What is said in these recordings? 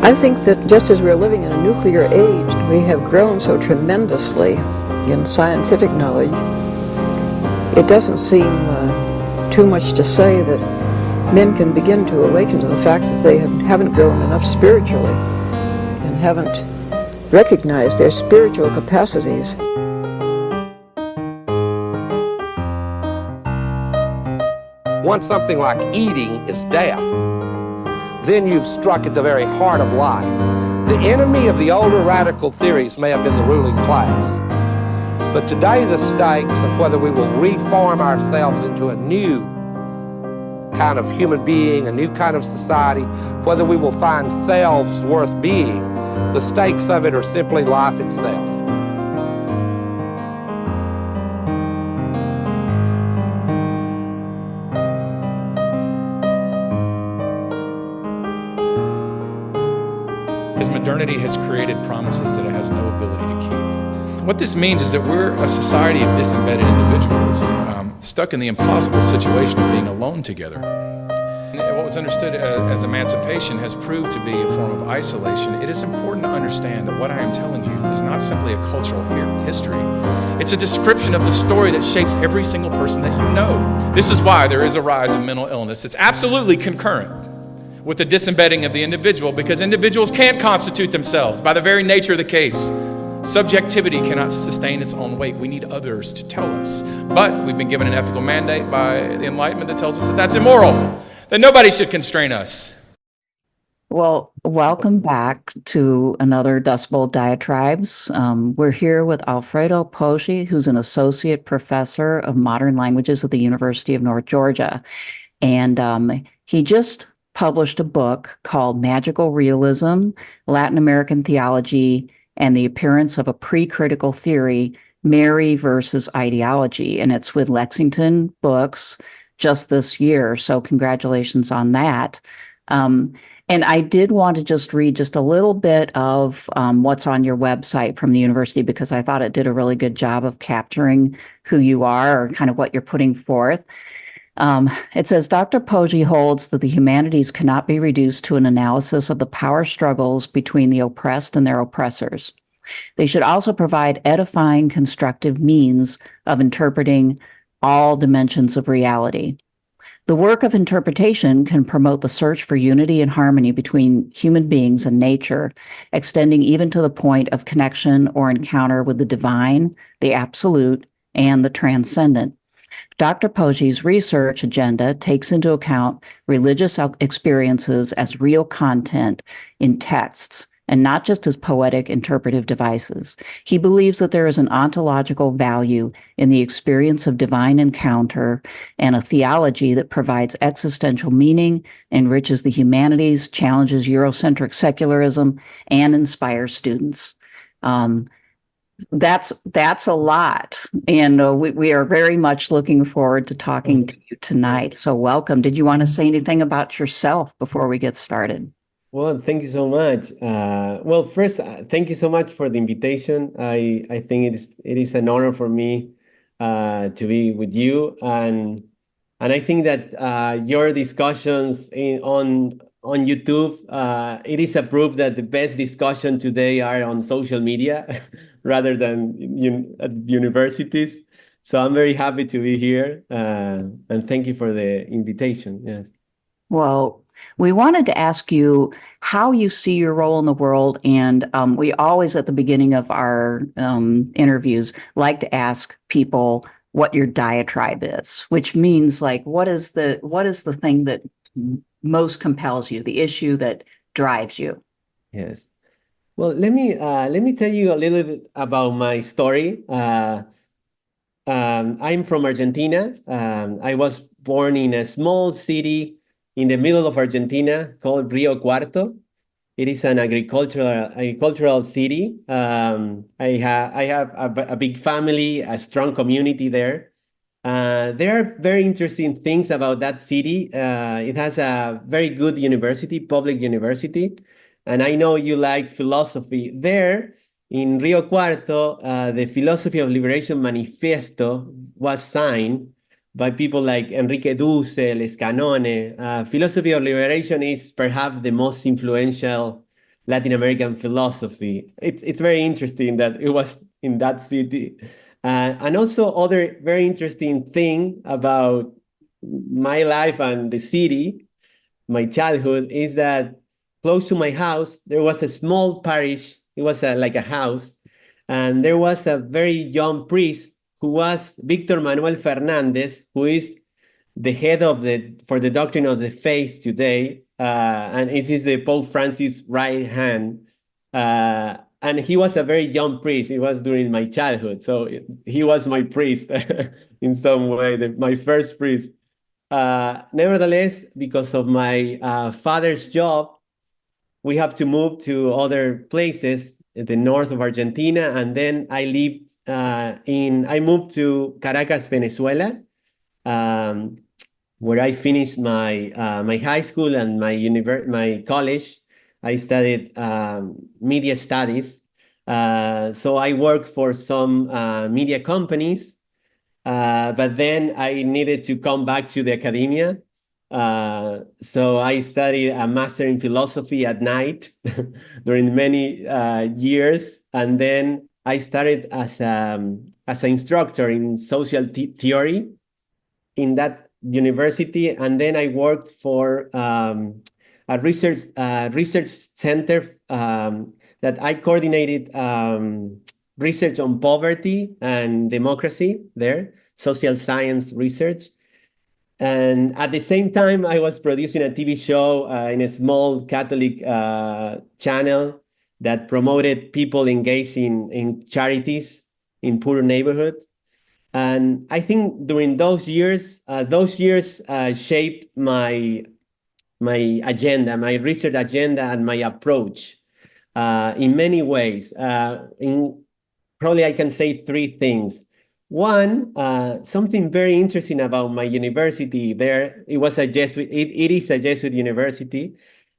I think that just as we're living in a nuclear age, we have grown so tremendously in scientific knowledge. It doesn't seem too much to say that men can begin to awaken to the fact that they haven't grown enough spiritually and haven't recognized their spiritual capacities. Once something like eating is death, then you've struck at the very heart of life. The enemy of the older radical theories may have been the ruling class, but today the stakes of whether we will reform ourselves into a new kind of human being, a new kind of society, whether we will find selves worth being, the stakes of it are simply life itself. As modernity has created promises that it has no ability to keep. What this means is that we're a society of disembedded individuals, stuck in the impossible situation of being alone together. And what was understood as emancipation has proved to be a form of isolation. It is important to understand that what I am telling you is not simply a cultural history. It's a description of the story that shapes every single person that you know. This is why there is a rise in mental illness. It's absolutely concurrent with the disembedding of the individual, because individuals can't constitute themselves by the very nature of the case. Subjectivity cannot sustain its own weight. We need others to tell us. But we've been given an ethical mandate by the Enlightenment that tells us that that's immoral, that nobody should constrain us. Well, welcome back to another Dustbowl Diatribes. We're here with Alfredo Poggi, who's an associate professor of modern languages at the University of North Georgia. And he just published a book called Magical Realism, Latin American Theology, and the Appearance of a Pre-Critical Theory, Mary versus Ideology. And it's with Lexington Books just this year. So congratulations on that. And I did want to just read just a little bit of what's on your website from the university, because I thought it did a really good job of capturing who you are or kind of what you're putting forth. It says, Dr. Poggi holds that the humanities cannot be reduced to an analysis of the power struggles between the oppressed and their oppressors. They should also provide edifying, constructive means of interpreting all dimensions of reality. The work of interpretation can promote the search for unity and harmony between human beings and nature, extending even to the point of connection or encounter with the divine, the absolute, and the transcendent. Dr. Poggi's research agenda takes into account religious experiences as real content in texts and not just as poetic interpretive devices. He believes that there is an ontological value in the experience of divine encounter and a theology that provides existential meaning, enriches the humanities, challenges Eurocentric secularism, and inspires students. That's a lot, and we are very much looking forward to talking to you tonight. So welcome. Did you want to say anything about yourself before we get started? Well, thank you so much. Well, first, thank you so much for the invitation. I think it is an honor for me to be with you, and I think that your discussions on YouTube, it is a proof that the best discussion today are on social media rather than at universities. So I'm very happy to be here, and thank you for the invitation. Yes. Well, we wanted to ask you how you see your role in the world, and we always, at the beginning of our interviews, like to ask people what your diatribe is, which means like what is the thing that most compels you, the issue that drives you? Yes. Well, let me tell you a little bit about my story. I'm from Argentina. I was born in a small city in the middle of Argentina called Rio Cuarto. It is an agricultural city. I have a big family, a strong community there. There are very interesting things about that city. It has a very good university, public university. And I know you like philosophy. There in Rio Cuarto, the Philosophy of Liberation Manifesto was signed by people like Enrique Dussel, Scanone. Philosophy of Liberation is perhaps the most influential Latin American philosophy. It's very interesting that it was in that city. And also other very interesting thing about my life and the city, my childhood, is that close to my house, there was a small parish. It was like a house. And there was a very young priest who was Victor Manuel Fernandez, who is the head of for the doctrine of the faith today, and it is the Pope Francis' right hand. And he was a very young priest. It was during my childhood, so he was my priest in some way, my first priest. Nevertheless, because of my father's job, we have to move to other places in the north of Argentina, and then I lived I moved to Caracas, Venezuela, where I finished my high school and my college. I studied media studies. So I worked for some media companies, but then I needed to come back to the academia. So I studied a master in philosophy at night during many years, and then I started as an instructor in social theory in that university, and then I worked for a research center that I coordinated research on poverty and democracy there, social science research. And at the same time, I was producing a TV show in a small Catholic channel that promoted people engaged in charities in poor neighborhoods. And I think during those years shaped my agenda, my research agenda, and my approach in many ways. Probably I can say three things. One, something very interesting about my university there, it was a Jesuit, it is a Jesuit university.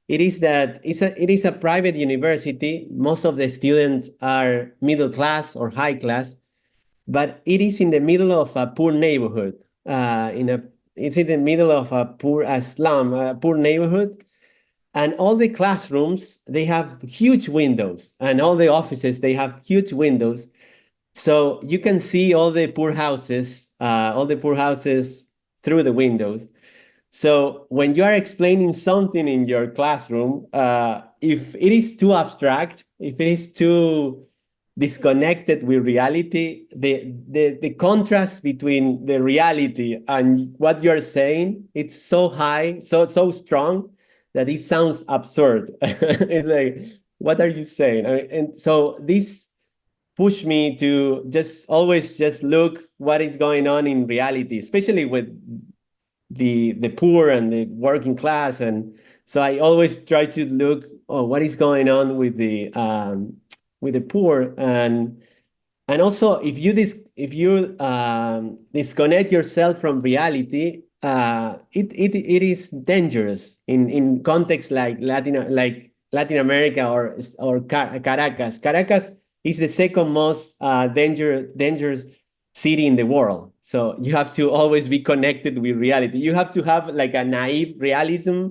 It is a private university. Most of the students are middle class or high class, but it is in the middle of a poor neighborhood. It's in the middle of a slum, a poor neighborhood. And all the classrooms, they have huge windows, and all the offices, they have huge windows. So you can see all the poor houses through the windows. So when you are explaining something in your classroom, if it is too abstract, if it is too disconnected with reality, the contrast between the reality and what you're saying, it's so high, so strong that it sounds absurd. It's like, what are you saying? And so this pushed me to always look what is going on in reality, especially with the poor and the working class. And so I always try to look, what is going on with the poor. And also, if you disconnect yourself from reality, it is dangerous in context like Latin America or Caracas. Caracas is the second most dangerous city in the world. So you have to always be connected with reality. You have to have like a naive realism,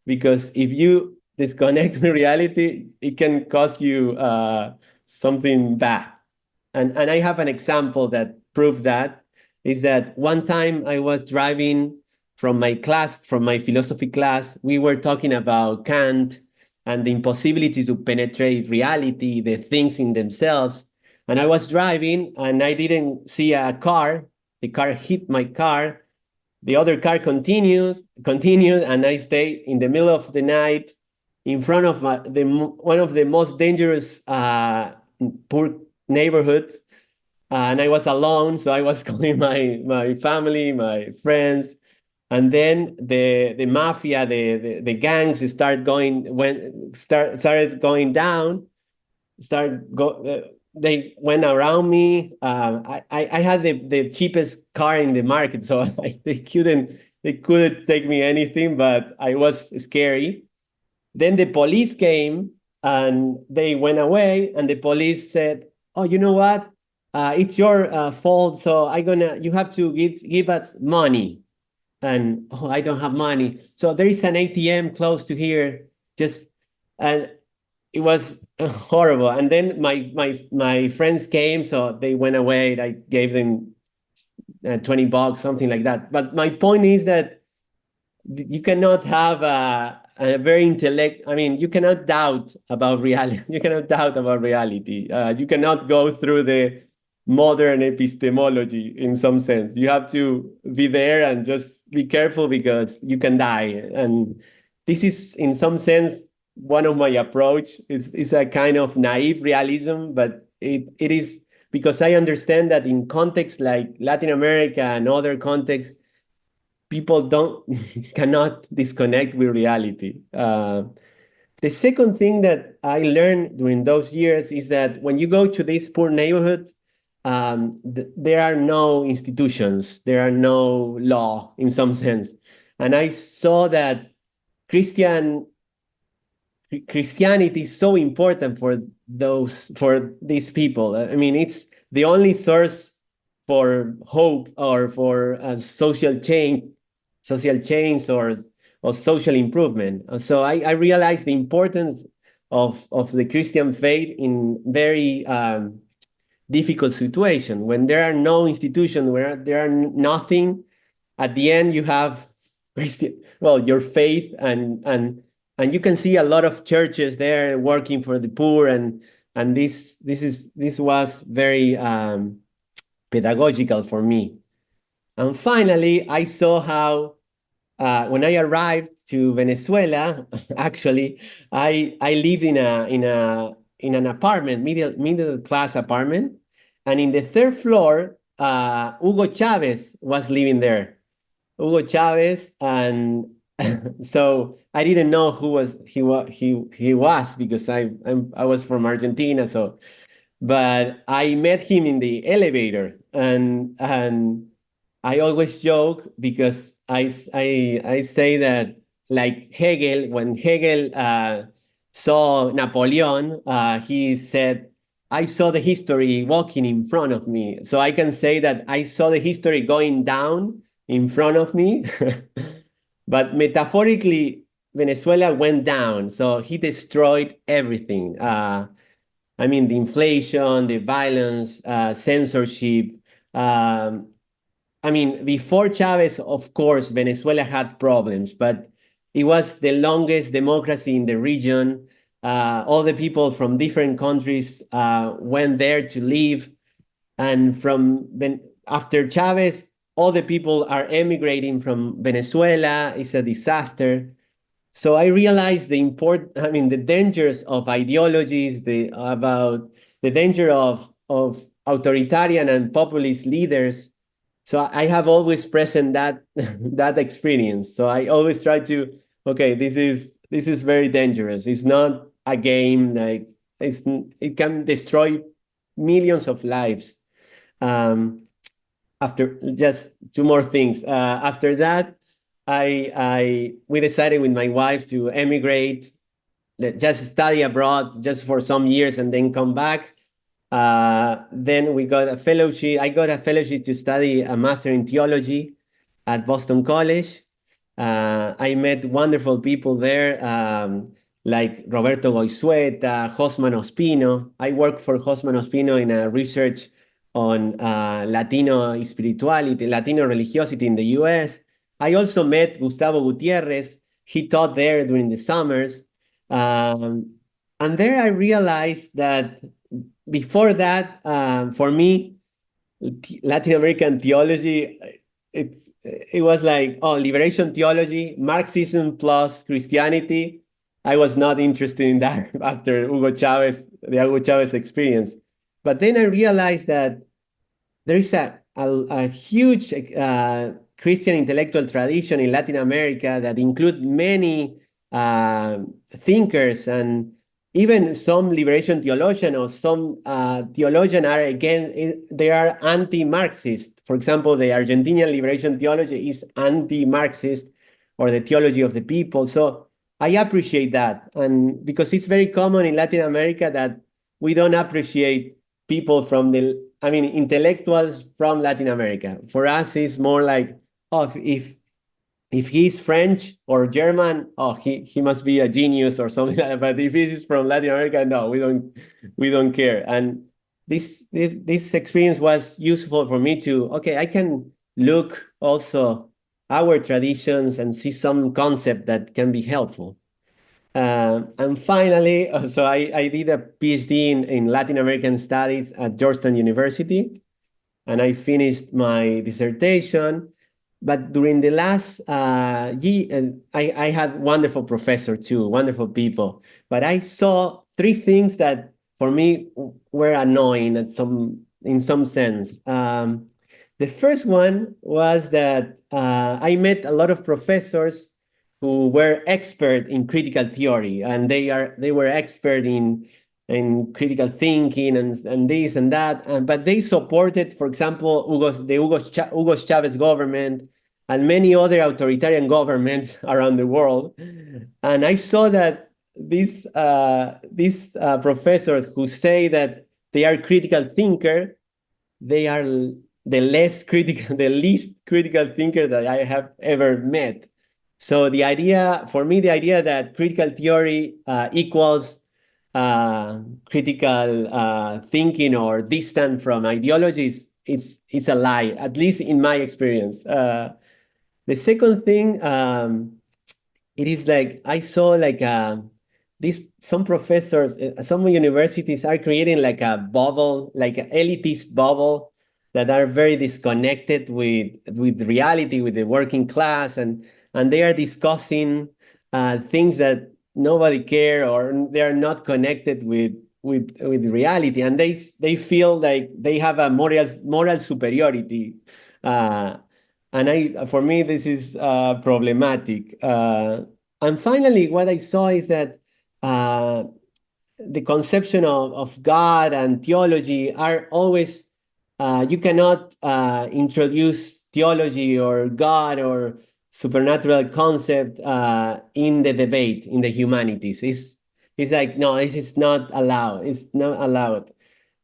because if you disconnect with reality, it can cause you something bad. And I have an example that proved that, is that one time I was driving from my philosophy class. We were talking about Kant and the impossibility to penetrate reality, the things in themselves. And I was driving and I didn't see a car. The car hit my car. The other car continued, and I stayed in the middle of the night in front of one of the most dangerous poor neighborhoods. And I was alone, so I was calling my family, my friends. And then the mafia, the gangs started going down. They went around me. I had the cheapest car in the market, so they couldn't take me anything. But I was scary. Then the police came and they went away. And the police said, "Oh, you know what? It's your fault. So you have to give us money." And I don't have money. So there is an ATM close to here. And it was horrible. And then my friends came, so they went away. I gave them $20, something like that. But my point is that you cannot have a very you cannot doubt about reality. You cannot doubt about reality. You cannot go through the modern epistemology in some sense. You have to be there and just be careful because you can die. And this is, in some sense, one of my approach. Is a kind of naive realism, but it is because I understand that in contexts like Latin America and other contexts, people cannot disconnect with reality. The second thing that I learned during those years is that when you go to this poor neighborhood, there are no institutions, there are no law in some sense. And I saw that Christianity is so important for these people. I mean, it's the only source for hope or for social change or social improvement. So I realized the importance of the Christian faith in very difficult situation. When there are no institutions, where there are nothing, at the end you have your faith, and you can see a lot of churches there working for the poor, and this was very pedagogical for me. And finally, I saw how when I arrived to Venezuela, actually, I lived in an apartment, middle class apartment, and in the third floor, Hugo Chavez was living there. Hugo Chavez, and so I didn't know he was because I was from Argentina, so. But I met him in the elevator, and I always joke because I say that, like Hegel, when Hegel saw Napoleon, he said, "I saw the history walking in front of me." So I can say that I saw the history going down in front of me, but metaphorically, Venezuela went down. So he destroyed everything. I mean, the inflation, the violence, censorship. I mean, before Chavez, of course, Venezuela had problems, but it was the longest democracy in the region. All the people from different countries went there to live. And after Chavez, all the people are emigrating from Venezuela. It's a disaster. So I realized the dangers of ideologies, about the danger of authoritarian and populist leaders. So I have always present that experience. So I always try to, okay, this is very dangerous. It's not a game. Like it can destroy millions of lives. After just two more things. After that, we decided with my wife to emigrate, just study abroad just for some years and then come back. Then we got a fellowship. I got a fellowship to study a master in theology at Boston College. I met wonderful people there, like Roberto Goizueta, Josman Ospino. I work for Josman Ospino in a research on Latino spirituality, Latino religiosity in the US. I also met Gustavo Gutierrez. He taught there during the summers. And there I realized that before that, for me, Latin American theology, it was like, liberation theology, Marxism plus Christianity. I was not interested in that after the Hugo Chavez experience. But then I realized that there is a huge Christian intellectual tradition in Latin America that includes many thinkers, and even some liberation theologians or some theologians they are anti-Marxist. For example, the Argentinian liberation theology is anti-Marxist, or the theology of the people. So I appreciate that, and because it's very common in Latin America that we don't appreciate people intellectuals from Latin America. For us, it's more like, if if he's French or German, oh, he must be a genius or something like that. But if he's from Latin America, no, we don't care. And this experience was useful for me to, okay, I can look also our traditions and see some concept that can be helpful. And finally, so I did a PhD in Latin American Studies at Georgetown University, and I finished my dissertation. But during the last year, I had wonderful professors too, wonderful people. But I saw three things that for me were annoying in some sense. The first one was that I met a lot of professors who were expert in critical theory, and they were expert in critical thinking and this and that, but they supported, for example, Hugo Chavez government and many other authoritarian governments around the world. And I saw that these professors who say that they are critical thinker, they are the least critical thinker that I have ever met. So the idea that critical theory equals critical thinking or distant from ideologies, it's a lie, at least in my experience. The second thing, it is like I saw like some professors, some universities are creating like a bubble, like an elitist bubble that are very disconnected with reality, with the working class, and they are discussing things that nobody care, or they are not connected with reality, and they feel like they have a moral superiority, and for me this is problematic. And finally, what I saw is that the conception of God and theology are always you cannot introduce theology or God or supernatural concept in the debate in the humanities. It's like, no, this is not allowed. It's not allowed.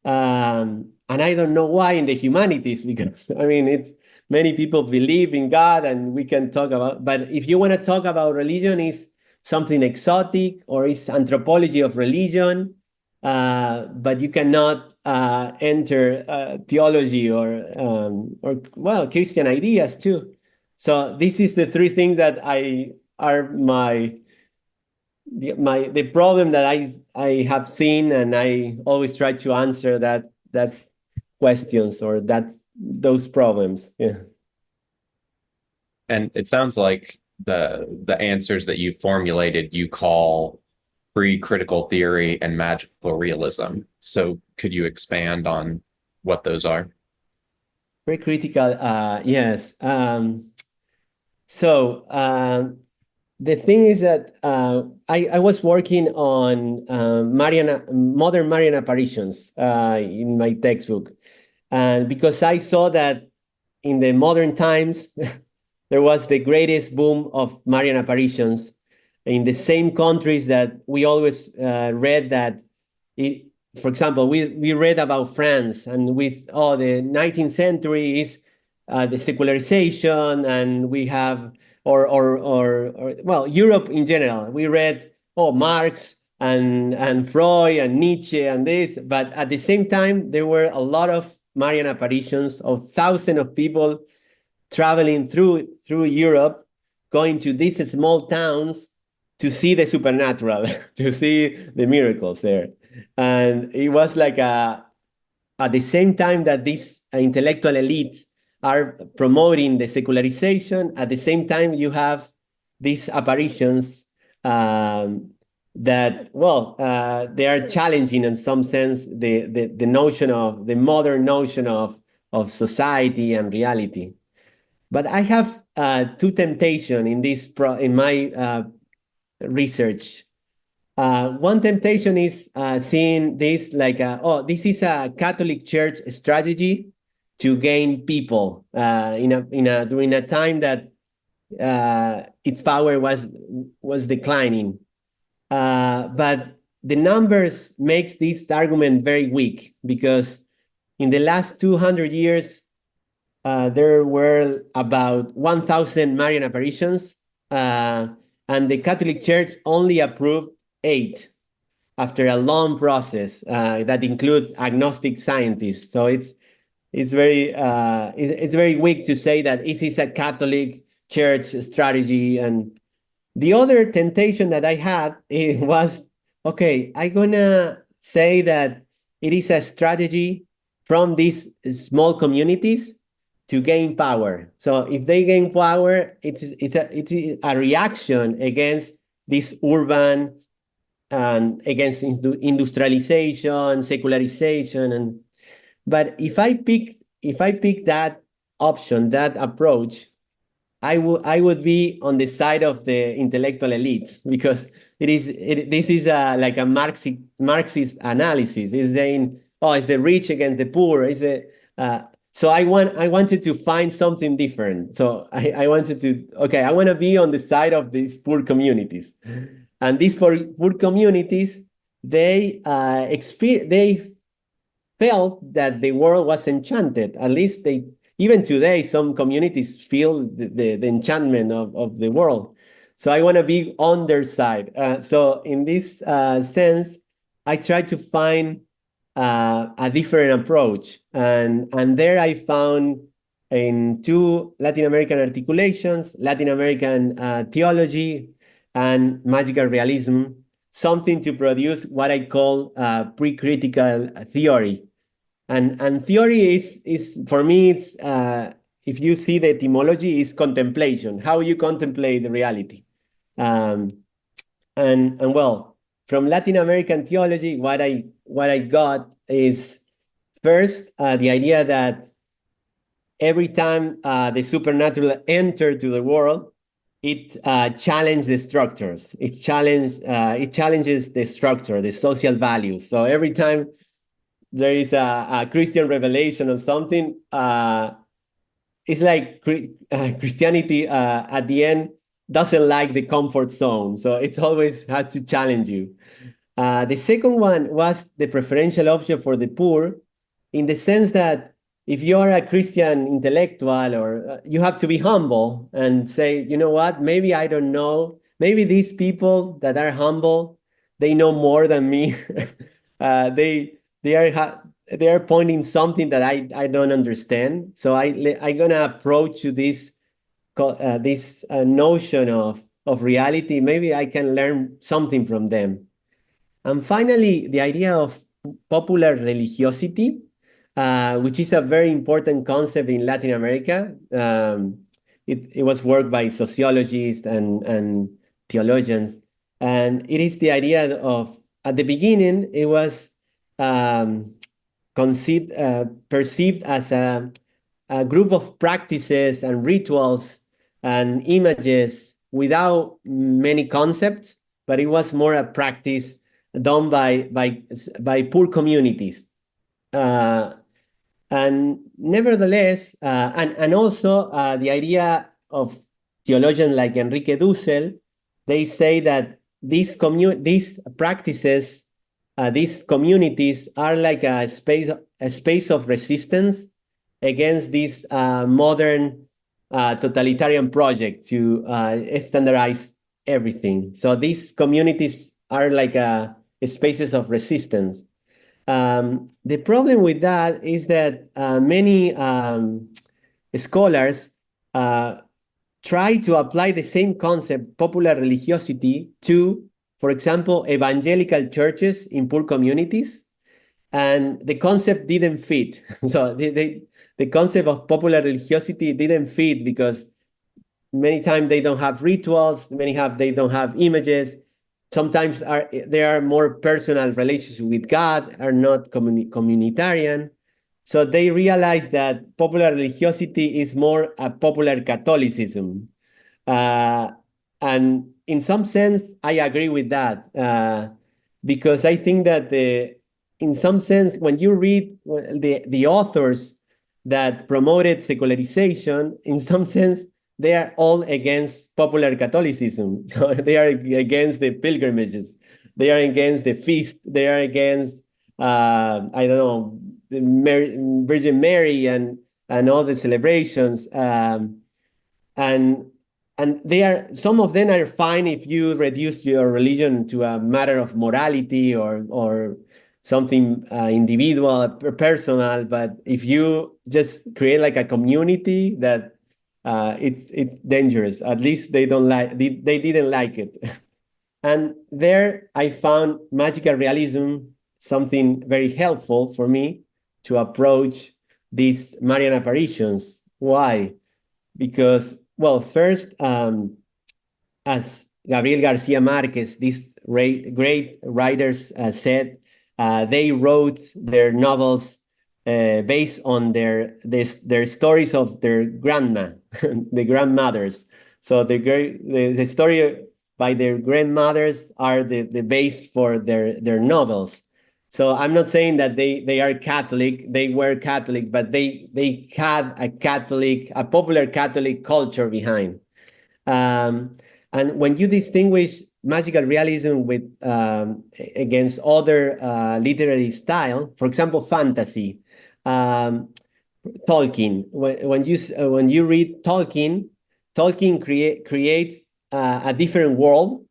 And I don't know why in the humanities, because I mean, many people believe in God and we can talk about, but if you want to talk about religion, is something exotic or is anthropology of religion, but you cannot enter theology or well, Christian ideas too. So this is the three things that are the problem that I have seen, and I always try to answer that questions or those problems. Yeah. And it sounds like the answers that you formulated you call pre-critical theory and magical realism. So could you expand on what those are? Very critical, yes. So the thing is that I was working on modern Marian apparitions in my textbook. And because I saw that in the modern times, there was the greatest boom of Marian apparitions in the same countries that we always read that for example, we read about France, and with the 19th century is the secularization, and we have well, Europe in general. We read Marx and Freud and Nietzsche and this, but at the same time there were a lot of Marian apparitions of thousands of people traveling through Europe, going to these small towns to see the supernatural, to see the miracles there. And it was like at the same time that these intellectual elites are promoting the secularization, at the same time you have these apparitions that, well, they are challenging in some sense the notion of the modern notion of society and reality. But I have two temptations in my research. One temptation is seeing this like, this is a Catholic Church strategy to gain people during a time that its power was declining. But the numbers makes this argument very weak, because in the last 200 years, there were about 1,000 Marian apparitions, and the Catholic Church only approved 8 after a long process that include agnostic scientists. So it's very weak to say that it is a Catholic Church strategy. And the other temptation that I had was, okay, I'm gonna say that it is a strategy from these small communities to gain power. So if they gain power, it's a reaction against this urban and against industrialization, secularization, and but if I pick that option, that approach, I would be on the side of the intellectual elites, because this is like a Marxist analysis. It's saying, oh, it's the rich against the poor. So I wanted to find something different. So I wanted to, okay, I want to be on the side of these poor communities, and these poor communities, they felt that the world was enchanted. At least even today, some communities feel the enchantment of the world. So I want to be on their side. So in this sense, I try to find a different approach. And there I found in 2 Latin American articulations, Latin American theology and magical realism, something to produce what I call pre-critical theory. And theory is for me, it's if you see the etymology, is contemplation, how you contemplate the reality. And well, from Latin American theology, what I got is first the idea that every time the supernatural entered to the world, it challenged the structures. It challenges the structure, the social values. So every time there is a Christian revelation of something, it's like Christianity at the end doesn't like the comfort zone. So it always has to challenge you. The second one was the preferential option for the poor, in the sense that if you're a Christian intellectual, or you have to be humble and say, you know what, maybe I don't know. Maybe these people that are humble, they know more than me. They are pointing something that I don't understand. So I'm gonna approach to this notion of reality. Maybe I can learn something from them. And finally, the idea of popular religiosity, which is a very important concept in Latin America. It was worked by sociologists and theologians, and it is the idea of, at the beginning, it was perceived as a group of practices and rituals and images without many concepts, but it was more a practice done by poor communities. And nevertheless, and also the idea of theologians like Enrique Dussel, they say that these practices, these communities are like a space of resistance against this modern totalitarian project to standardize everything. So these communities are like spaces of resistance. The problem with that is that many scholars try to apply the same concept, popular religiosity, to, for example, evangelical churches in poor communities, and the concept didn't fit. So the concept of popular religiosity didn't fit because many times they don't have rituals, they don't have images. Sometimes there are more personal relationships with God, are not communitarian. So they realize that popular religiosity is more a popular Catholicism. And in some sense, I agree with that, because I think that in some sense, when you read the authors that promoted secularization, in some sense, they are all against popular Catholicism. So they are against the pilgrimages. They are against the feast. They are against, I don't know, the Virgin Mary and and all the celebrations. And some of them are fine if you reduce your religion to a matter of morality or something individual, personal. But if you just create like a community, that it's dangerous. At least they didn't like it. And there I found magical realism something very helpful for me to approach these Marian apparitions. Why? Because, well, first, as Gabriel Garcia Marquez, these great writers said, they wrote their novels based on their stories of their the grandmothers. So the story by their grandmothers are the base for their novels. So I'm not saying that they are Catholic, they were Catholic, but they had a popular Catholic culture behind. And when you distinguish magical realism with against other literary style, for example, fantasy, Tolkien. When you read Tolkien, creates a different world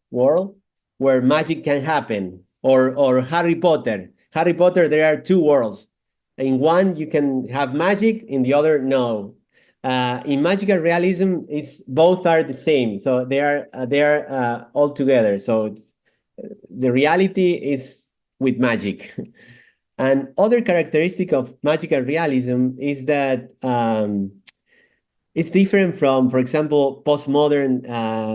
where magic can happen. Or Harry Potter. Harry Potter, there are two worlds. In one, you can have magic. In the other, no. In magical realism, both are the same. So they are all together. So the reality is with magic. And other characteristic of magical realism is that it's different from, for example, postmodern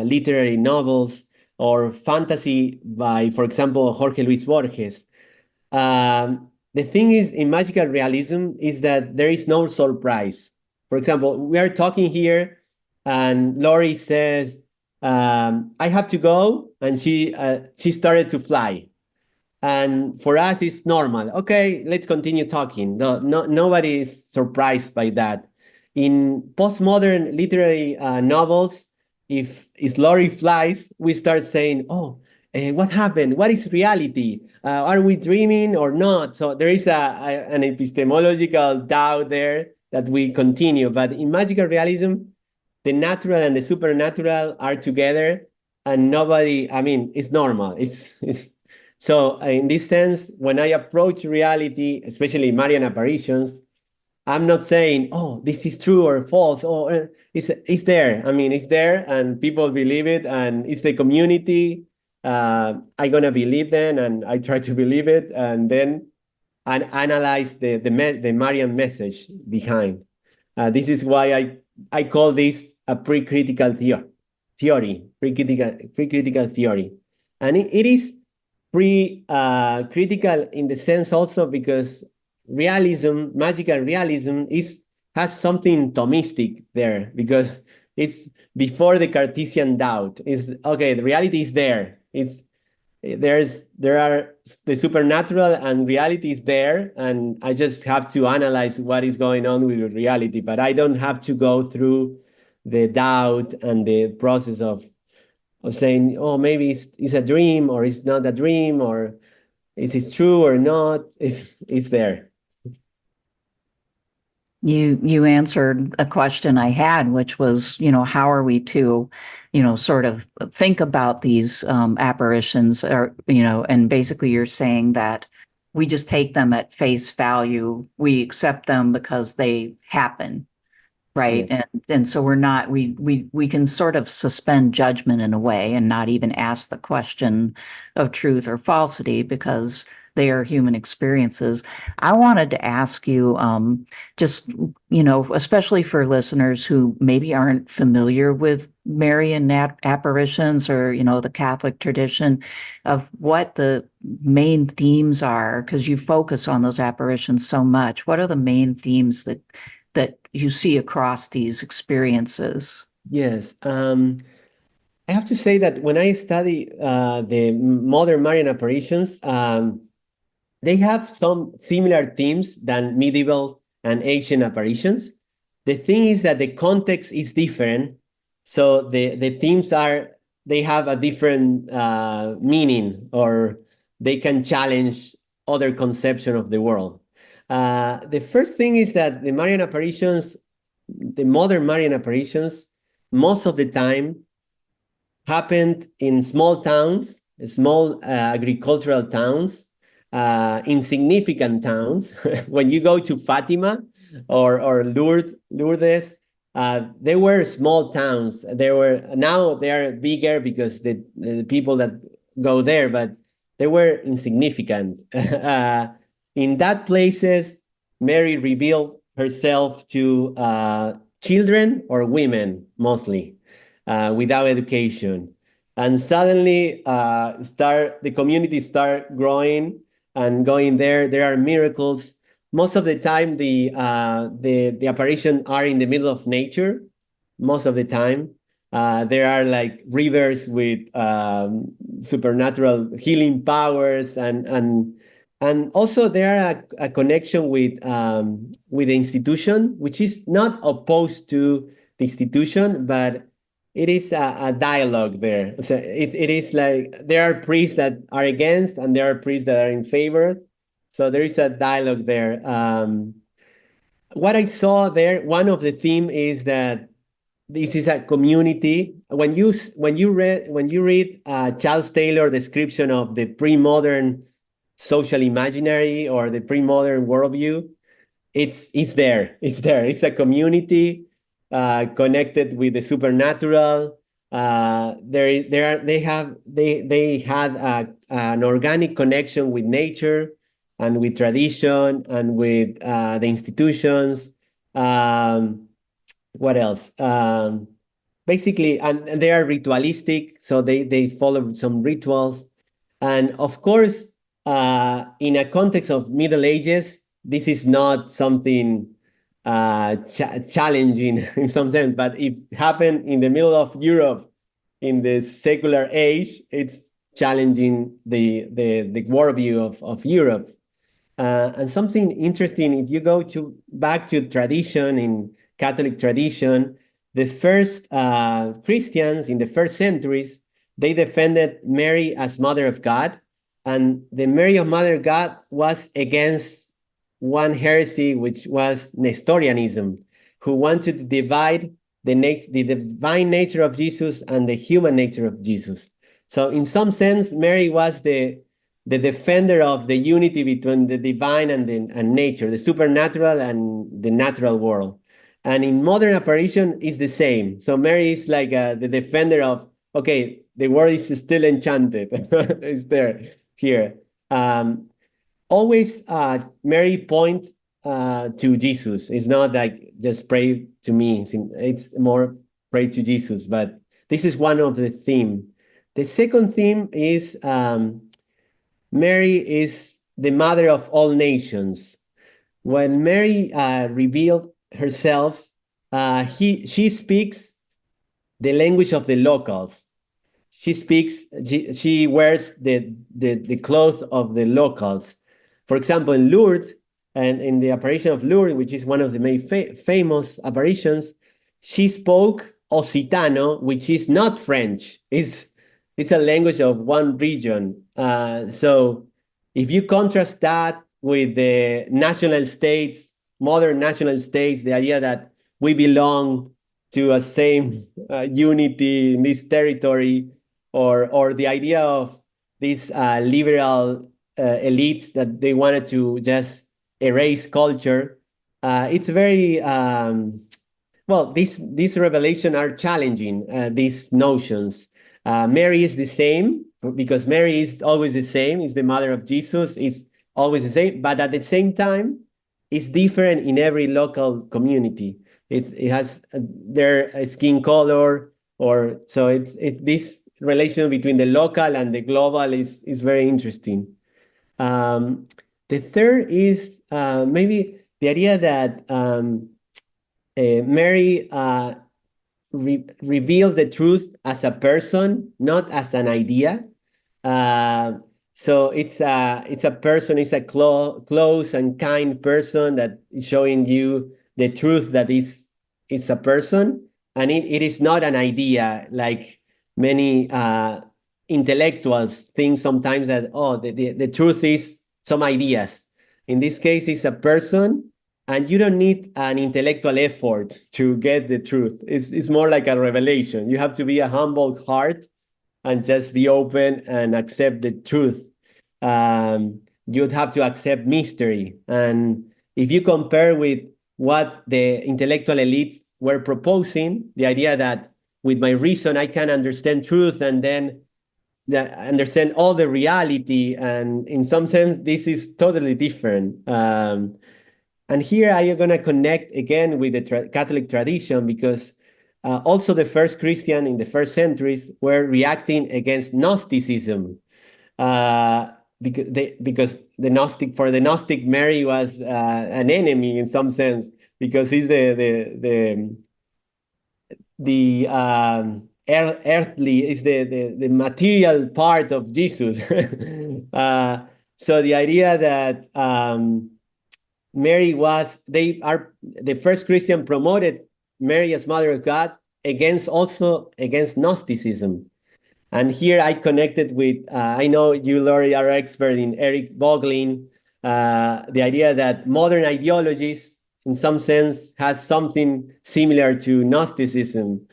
literary novels or fantasy by, for example, Jorge Luis Borges. The thing is, in magical realism, is that there is no surprise. For example, we are talking here, and Lori says, "I have to go," and she started to fly. And for us, it's normal. Okay, let's continue talking. Nobody is surprised by that. In postmodern literary novels, if Lori flies, we start saying, "Oh, what happened? What is reality? Are we dreaming or not?" So there is an epistemological doubt there that we continue. But in magical realism, the natural and the supernatural are together, and it's normal. So in this sense, when I approach reality, especially Marian apparitions, I'm not saying, "Oh, this is true or false." Oh, it's there. It's there, and people believe it, and it's the community. I'm gonna believe them, and I try to believe it, and then analyze the Marian message behind. This is why I call this a pre-critical theory, pre-critical theory, and it is critical in the sense also because realism, magical realism, has something Thomistic there, because it's before the Cartesian doubt. It's okay, the reality is there. There are the supernatural and reality is there, and I just have to analyze what is going on with reality, but I don't have to go through the doubt and the process of saying, "Oh, maybe it's a dream, or it's not a dream, or is it true or not." It's there. You answered a question I had, which was, how are we to, sort of think about these apparitions, or, and basically you're saying that we just take them at face value. We accept them because they happen, right? Yeah. And so we can sort of suspend judgment in a way and not even ask the question of truth or falsity because they are human experiences. I wanted to ask you, just, especially for listeners who maybe aren't familiar with Marian apparitions or, the Catholic tradition, of what the main themes are, because you focus on those apparitions so much. What are the main themes that you see across these experiences? Yes. I have to say that when I study the modern Marian apparitions, they have some similar themes than medieval and ancient apparitions. The thing is that the context is different, so the themes they have a different meaning, or they can challenge other conception of the world. The first thing is that the Marian apparitions, the modern Marian apparitions, most of the time happened in small towns, small agricultural towns, insignificant towns. When you go to Fatima or Lourdes, they were small towns. Now they are bigger because the people that go there, but they were insignificant. In that places, Mary revealed herself to children or women mostly, without education. And suddenly the community start growing and going there. There are miracles. Most of the time, the apparitions are in the middle of nature. Most of the time, there are like rivers with supernatural healing powers, and also there are a connection with the institution, which is not opposed to the institution, but it is a dialogue there. So it is like there are priests that are against and there are priests that are in favor. So there is a dialogue there. What I saw there, one of the theme is that this is a community. When you read Charles Taylor's description of the pre-modern social imaginary or the pre-modern worldview, it's there. It's there. It's a community connected with the supernatural. They had an organic connection with nature and with tradition and with the institutions. What else? Basically, and they are ritualistic, so they follow some rituals. And of course, in a context of Middle Ages, this is not something challenging in some sense, but if it happened in the middle of Europe in the secular age, it's challenging the worldview of Europe. And something interesting, if you go back to tradition, in Catholic tradition, the first Christians in the first centuries, they defended Mary as Mother of God, and the Mary of Mother of God was against one heresy, which was Nestorianism, who wanted to divide the divine nature of Jesus and the human nature of Jesus. So in some sense, Mary was the defender of the unity between the divine and nature, the supernatural and the natural world. And in modern apparition, it's the same. So Mary is like the defender of, okay, the world is still enchanted. It's there, here. Always Mary points to Jesus. It's not like just pray to me. It's more pray to Jesus. But this is one of the themes. The second theme is Mary is the mother of all nations. When Mary revealed herself, she speaks the language of the locals. She wears the clothes of the locals. For example, in Lourdes, and in the apparition of Lourdes, which is one of the main famous apparitions, she spoke Occitano, which is not French. It's a language of one region. So if you contrast that with the national states, modern national states, the idea that we belong to a same unity in this territory, or the idea of these liberal elites that they wanted to just erase culture, it's very well. These revelations are challenging these notions. Mary is the same because Mary is always the same. Is the mother of Jesus. Is always the same, but at the same time, it's different in every local community. It has their skin color, or so it's this relation between the local and the global is very interesting. The third is maybe the idea that Mary reveals the truth as a person, not as an idea. So it's a person, it's a close and kind person that is showing you the truth that is a person, and it is not an idea like many intellectuals think sometimes that, oh, the truth is some ideas. In this case, it's a person, and you don't need an intellectual effort to get the truth. It's more like a revelation. You have to be a humble heart and just be open and accept the truth. You'd have to accept mystery. And if you compare with what the intellectual elites were proposing, the idea that with my reason I can understand truth and then understand all the reality, and in some sense this is totally different. And here I am going to connect again with the Catholic tradition, because also the first Christian in the first centuries were reacting against Gnosticism, because the Gnostic Mary was an enemy in some sense, because he's the earthly, is the material part of Jesus. So the idea that Mary was, the first Christian promoted Mary as Mother of God also against Gnosticism. And here I connected with, I know you, Laurie, are expert in Eric Voegelin, the idea that modern ideologies, in some sense, has something similar to Gnosticism.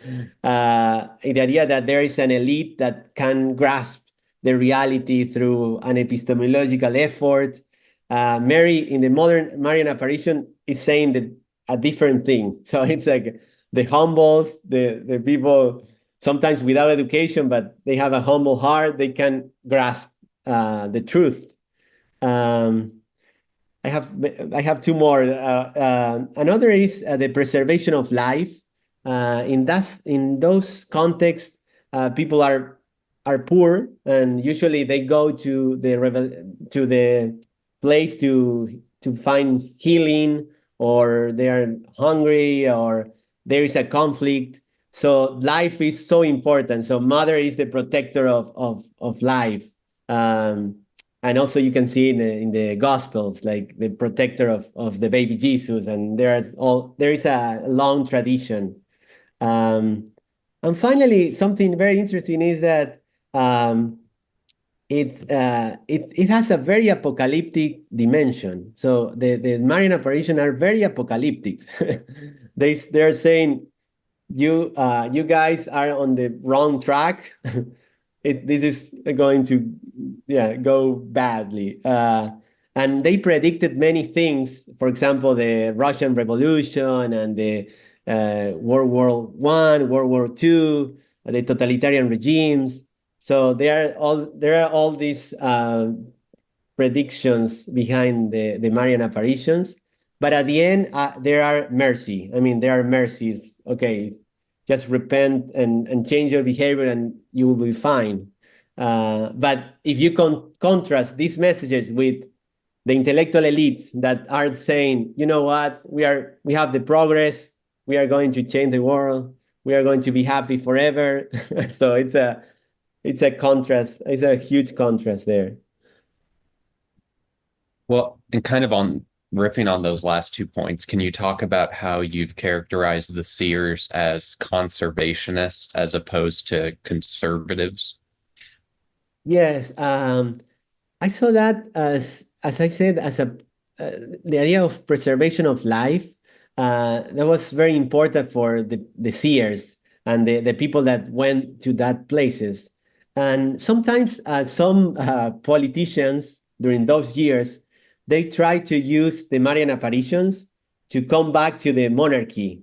The idea that there is an elite that can grasp the reality through an epistemological effort. Mary, in the modern Marian apparition, is saying that a different thing. So it's like the humbles, the people sometimes without education, but they have a humble heart, they can grasp the truth. I have two more. Another is the preservation of life. In those contexts, people are poor, and usually they go to the place to find healing, or they are hungry, or there is a conflict. So life is so important. So Mother is the protector of life. And also you can see in the Gospels, like the protector of the baby Jesus, and there is a long tradition. And finally, something very interesting is that it has a very apocalyptic dimension. So the Marian apparitions are very apocalyptic. They're saying, you guys are on the wrong track. This is going to go badly. And they predicted many things. For example, the Russian Revolution and the World War I, World War II, the totalitarian regimes. So there are all these predictions behind the Marian apparitions. But at the end, there are mercy. I mean, there are mercies. Okay, just repent and change your behavior and you will be fine. But if you contrast these messages with the intellectual elites that are saying, you know what, we have the progress, we are going to change the world, we are going to be happy forever. So it's a contrast. It's a huge contrast there. Well, and kind of on riffing on those last 2 points, can you talk about how you've characterized the seers as conservationists as opposed to conservatives? Yes, I saw that as I said, as the idea of preservation of life. That was very important for the seers and the people that went to that places. And sometimes some politicians during those years, they tried to use the Marian apparitions to come back to the monarchy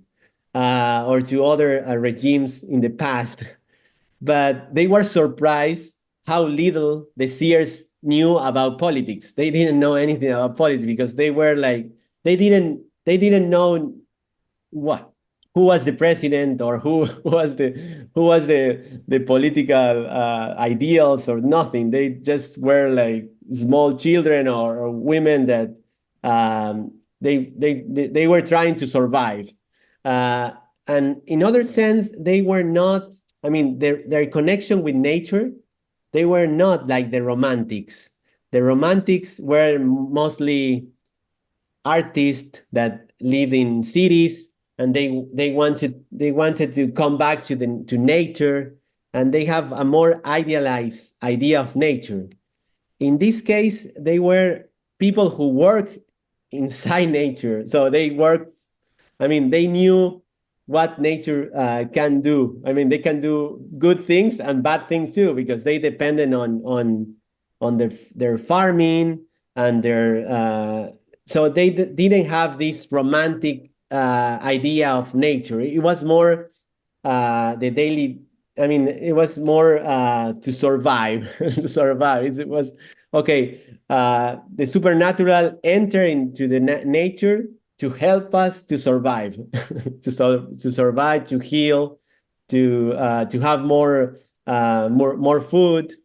or to other regimes in the past. But they were surprised how little the seers knew about politics. They didn't know anything about politics because they were like, they didn't know who was the president or who was the political ideals or nothing. They just were like small children or women that they were trying to survive. And in other sense, they were not, I mean, their connection with nature, they were not like the Romantics. The Romantics were mostly artists that lived in cities, and they wanted to come back to nature, and they have a more idealized idea of nature. In this case, they were people who work inside nature. So they work, I mean, they knew what nature can do. I mean, they can do good things and bad things too, because they depended on their farming and their so they didn't have this romantic idea of nature. It was more the daily. I mean, it was more to survive. To survive. It was okay. The supernatural enter into the nature to help us to survive, to survive, to heal, to have more food.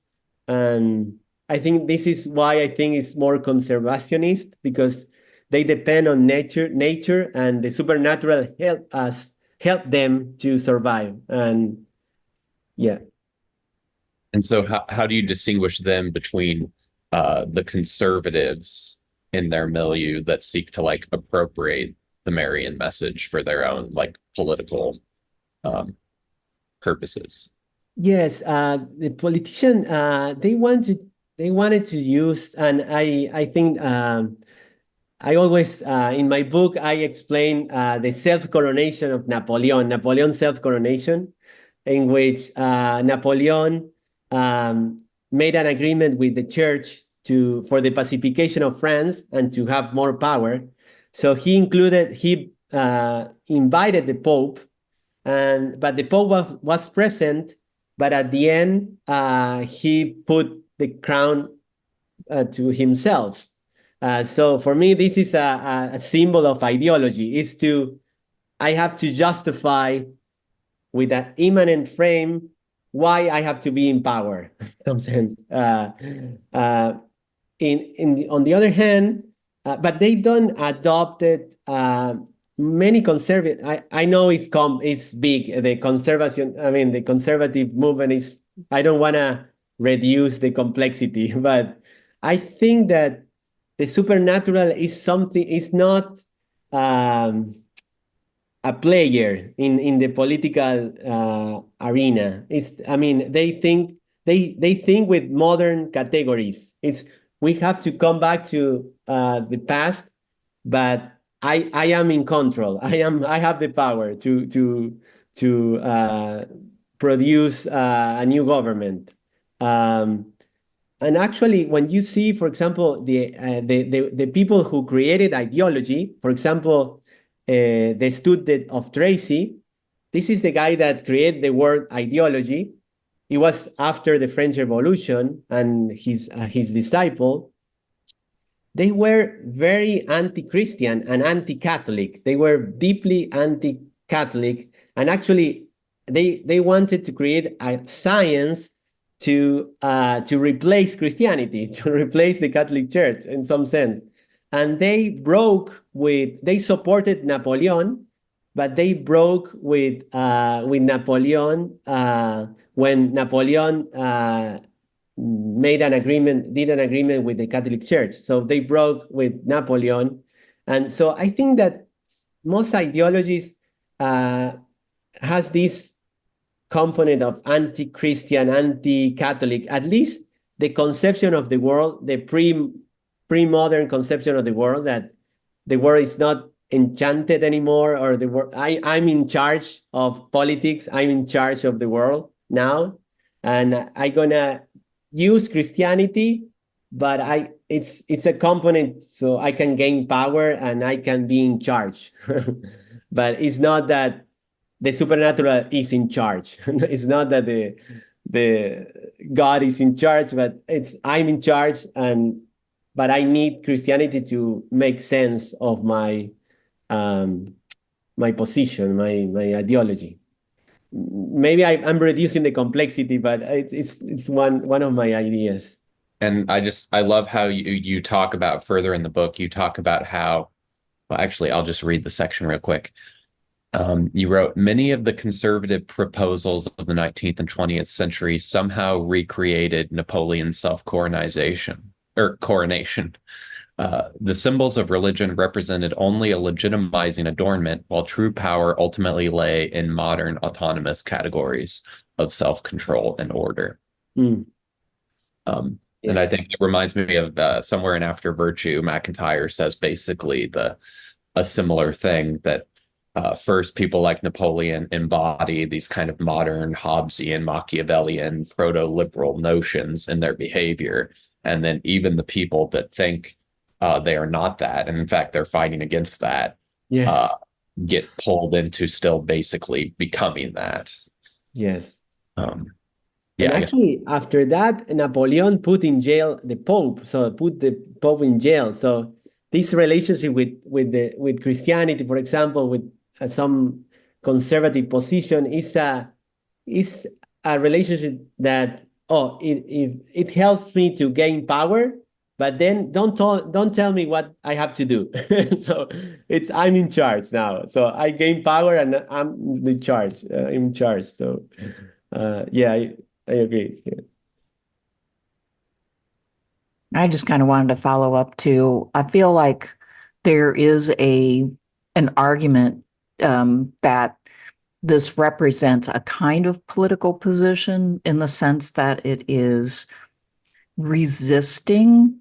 And I think this is why I think it's more conservationist, because they depend on nature, and the supernatural help them to survive. And yeah. And so how do you distinguish them between the conservatives in their milieu that seek to like appropriate the Marian message for their own like political purposes? Yes, the politician they wanted to use, and I think I always in my book I explain the self-coronation of Napoleon's self-coronation, in which Napoleon made an agreement with the church for the pacification of France and to have more power. So he invited the Pope, but the Pope was present, but at the end he put the crown to himself. So for me, this is a symbol of ideology. I have to justify with an immanent frame why I have to be in power. In some sense. On the other hand, but they don't adopt it. Many conservative. I know it's big. The conservative movement is. I don't want to reduce the complexity, but I think that the supernatural is something. Is not a player in the political arena. They think with modern categories. We have to come back to the past, but I am in control. I have the power to produce a new government. And actually, when you see, for example, the people who created ideology, for example, the student of Tracy, this is the guy that created the word ideology. It was after the French Revolution, and his disciple, they were very anti-Christian and anti-Catholic. They were deeply anti-Catholic, and actually, they wanted to create a science to replace Christianity, to replace the Catholic Church in some sense. And they supported Napoleon, but they broke with Napoleon when Napoleon did an agreement with the Catholic Church. So they broke with Napoleon. And so I think that most ideologies has this component of anti-Christian, anti-Catholic, at least the conception of the world, the pre-modern conception of the world, that the world is not enchanted anymore, or the world, I'm in charge of politics, I'm in charge of the world now, and I'm gonna use Christianity, but it's a component so I can gain power and I can be in charge. But it's not that the supernatural is in charge. It's not that the God is in charge, but I'm in charge, but I need Christianity to make sense of my position, my ideology. Maybe I'm reducing the complexity, but it's one of my ideas. And I love how you talk about further in the book. You talk about how, well, actually, I'll just read the section real quick. You wrote, many of the conservative proposals of the 19th and 20th century somehow recreated Napoleon's self-coronation. The symbols of religion represented only a legitimizing adornment, while true power ultimately lay in modern autonomous categories of self-control and order. And I think it reminds me of Somewhere in After Virtue. McIntyre says basically a similar thing, that first people like Napoleon embody these kind of modern Hobbesian, Machiavellian, proto-liberal notions in their behavior. And then even the people that think they are not that, and in fact, they're fighting against that, Yes. get pulled into still basically becoming that. Yes. Um, And yeah, actually, after that, Napoleon put in jail the Pope, so put the Pope in jail. So this relationship with Christianity, for example, with some conservative position, is a relationship that it helps me to gain power, but then don't tell me what I have to do. So I'm in charge now. So I gain power and I'm in charge. In charge. So yeah. I agree. Yeah. I just kind of wanted to follow up too. I feel like there is an argument that this represents a kind of political position in the sense that it is resisting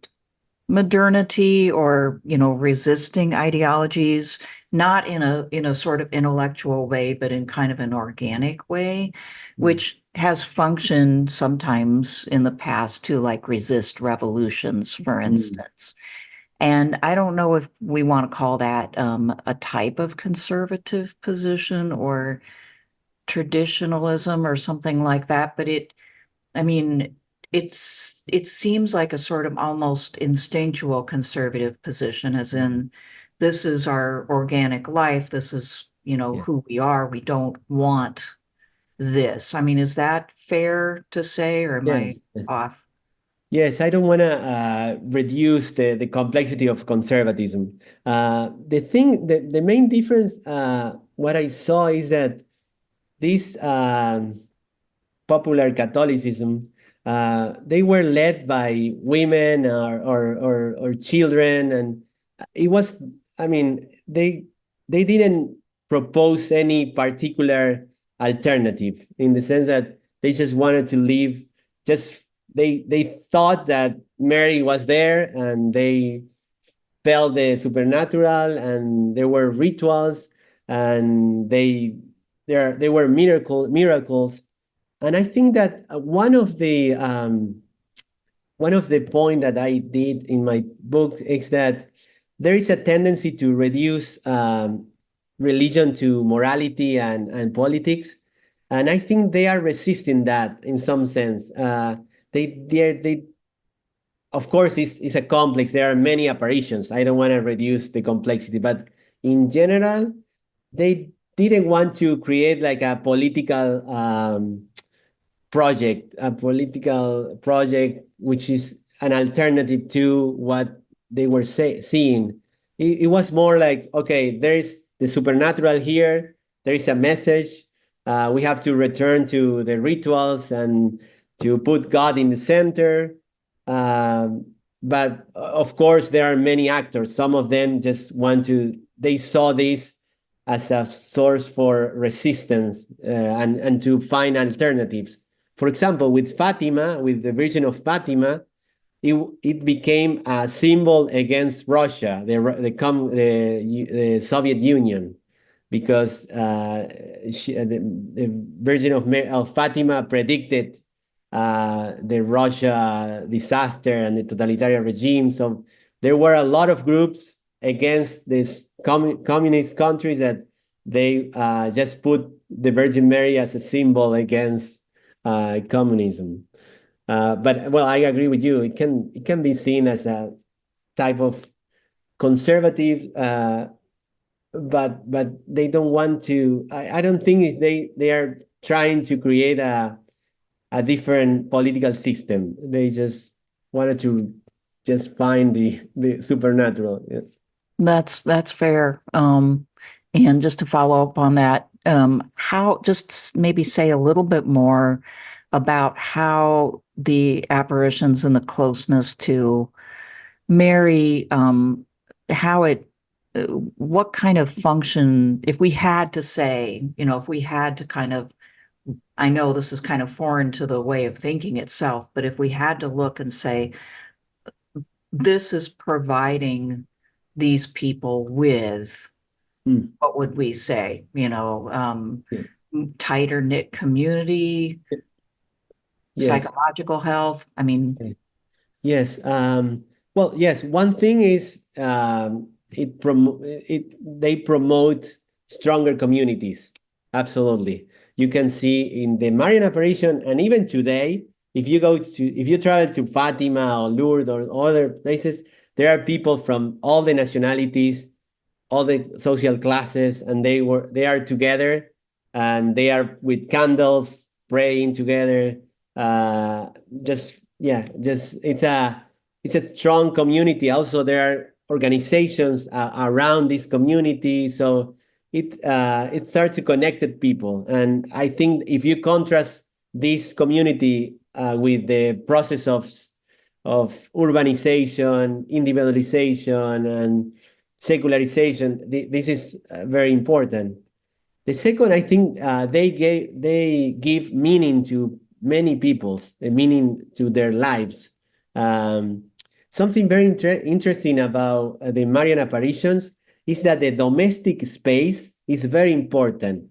modernity, or resisting ideologies, not in a sort of intellectual way, but in kind of an organic way, which has functioned sometimes in the past to like resist revolutions, for instance. And I don't know if we want to call that a type of conservative position or traditionalism or something like that, but I mean, it seems like a sort of almost instinctual conservative position, as in this is our organic life, this is, Yeah. who we are. We don't want this. I mean, is that fair to say, or am I Yes. off? Yes, I don't want to reduce the complexity of conservatism. The main difference, what I saw is that this popular Catholicism, they were led by women or children, and it was, I mean, they didn't propose any particular alternative in the sense that they just wanted to live. Just they thought that Mary was there, and they felt the supernatural, and there were rituals, and they were miracles. And I think that one of the point that I did in my book is that there is a tendency to reduce religion to morality and politics, and I think they are resisting that in some sense. They of course it's a complex. There are many apparitions. I don't want to reduce the complexity, but in general, they didn't want to create like a political project which is an alternative to what they were seeing. It was more like, okay, there is the supernatural here, there is a message, we have to return to the rituals and to put God in the center. But of course, there are many actors. Some of them just they saw this as a source for resistance and to find alternatives. For example, with Fatima, with the Virgin of Fatima, it became a symbol against Russia, the Soviet Union, because the Virgin of Fatima predicted the Russia disaster and the totalitarian regime. So there were a lot of groups against these communist countries that they just put the Virgin Mary as a symbol against communism. But well, I agree with you. It can be seen as a type of conservative, but they don't want to. I don't think they are trying to create a different political system. They just wanted to just find the supernatural. Yeah. That's fair. And just to follow up on that, how just maybe say a little bit more about how the apparitions and the closeness to Mary, how it, what kind of function, if we had to say, if we had to kind of I know this is kind of foreign to the way of thinking itself, but if we had to look and say, this is providing these people with, what would we say? Tighter knit community, Yes. psychological health. I mean, Yes. Well, yes. One thing is they promote stronger communities. Absolutely. You can see in the Marian apparition, and even today, if you travel to Fatima or Lourdes or other places, there are people from all the nationalities, all the social classes, and they are together, and they are with candles praying together. Just it's a strong community. Also, there are organizations around this community, so it starts to connect people. And I think if you contrast this community with the process of urbanization, individualization, and secularization, this is very important. The second, I think they give meaning to many people's meaning to their lives. Something very interesting about the Marian apparitions is that the domestic space is very important.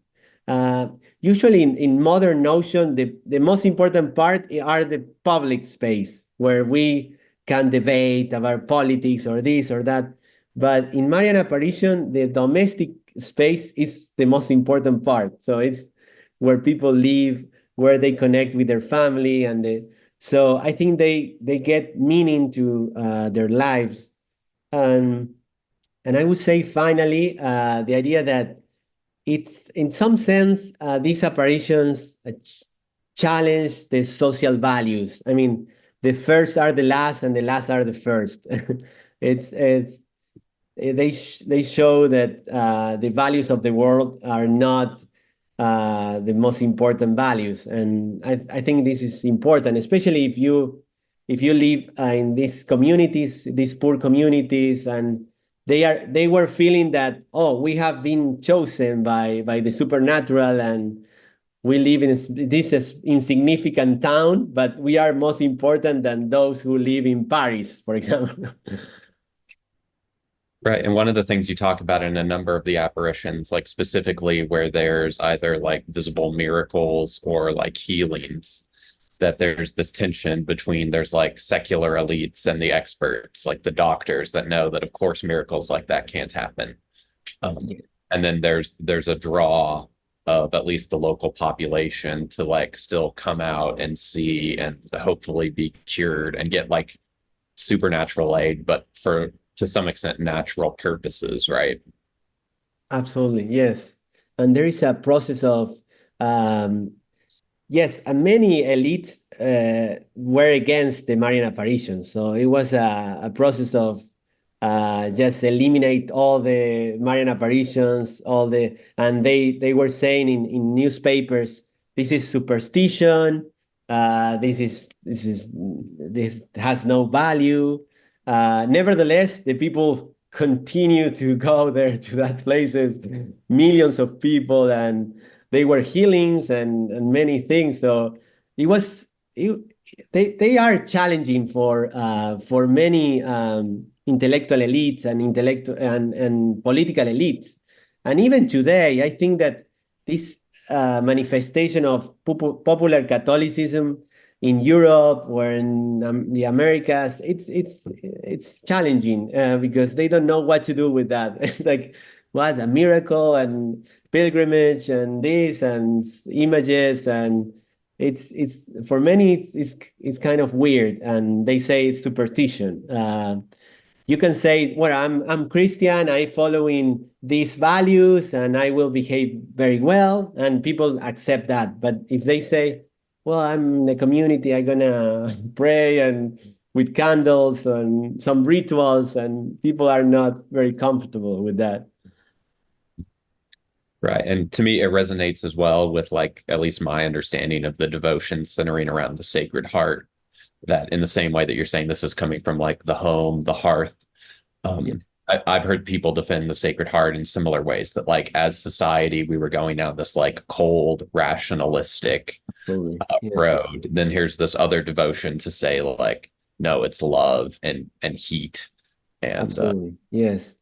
Usually in modern notion, the most important part are the public space where we can debate about politics or this or that. But in Marian apparition, the domestic space is the most important part. So it's where people live, where they connect with their family, so I think they get meaning to their lives. And I would say finally, the idea that it's in some sense these apparitions challenge the social values. I mean, the first are the last, and the last are the first. They show that the values of the world are not the most important values, and I think this is important, especially if you live in these communities, these poor communities, and they were feeling that, oh, we have been chosen by the supernatural, and we live in this insignificant town, but we are most important than those who live in Paris, for example. Right. And one of the things you talk about in a number of the apparitions, like specifically where there's either like visible miracles or like healings, that there's this tension between there's like secular elites and the experts, like the doctors that know that, of course, miracles like that can't happen. And then there's a draw of at least the local population to like still come out and see and hopefully be cured and get like supernatural aid, but for to some extent natural purposes, right? Absolutely, yes. And there is a process of yes, and many elites were against the Marian apparitions. So it was a process of just eliminate all the Marian apparitions, and they were saying in newspapers, this is superstition, this has no value. Nevertheless, the people continue to go there to that places, millions of people, and they were healings and many things. So they are challenging for many intellectual elites and political elites. And even today, I think that this manifestation of popular Catholicism in Europe or in the Americas, it's challenging because they don't know what to do with that. It's like, what, a miracle and pilgrimage and this and images, and it's for many it's kind of weird, and they say it's superstition. You can say, well, I'm Christian, I following these values, and I will behave very well, and people accept that. But if they say, well, I'm in the community, I'm gonna pray and with candles and some rituals, and people are not very comfortable with that. Right. And to me, it resonates as well with like at least my understanding of the devotion centering around the Sacred Heart, that in the same way that you're saying this is coming from like the home, the hearth, I've heard people defend the Sacred Heart in similar ways, that like as society we were going down this like cold rationalistic road. Then here's this other devotion to say like, no, it's love and heat. And absolutely. Yes.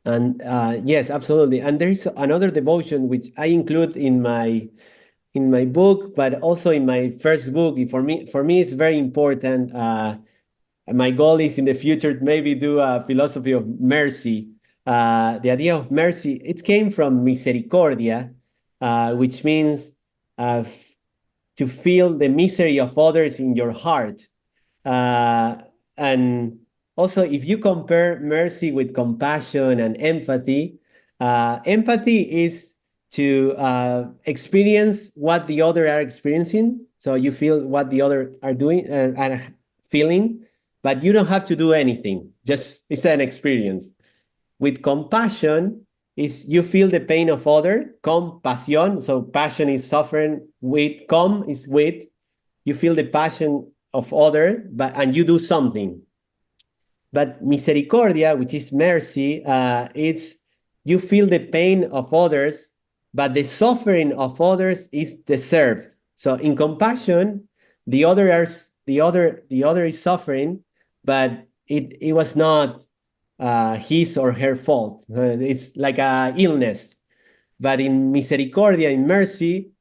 And yes, absolutely. And there's another devotion which I include in my book, but also in my first book. For me, it's very important. My goal is in the future to maybe do a philosophy of mercy. The idea of mercy, it came from misericordia, which means to feel the misery of others in your heart. And also, if you compare mercy with compassion and empathy, empathy is to experience what the other are experiencing. So you feel what the other are doing and feeling, but you don't have to do anything. Just it's an experience. With compassion, is you feel the pain of other. Compassion. So passion is suffering. With is with. You feel the passion of other, and you do something. But misericordia, which is mercy, it's you feel the pain of others, but the suffering of others is deserved. So in compassion, the other is suffering, but it was not his or her fault. It's like a illness. But in misericordia, in mercy,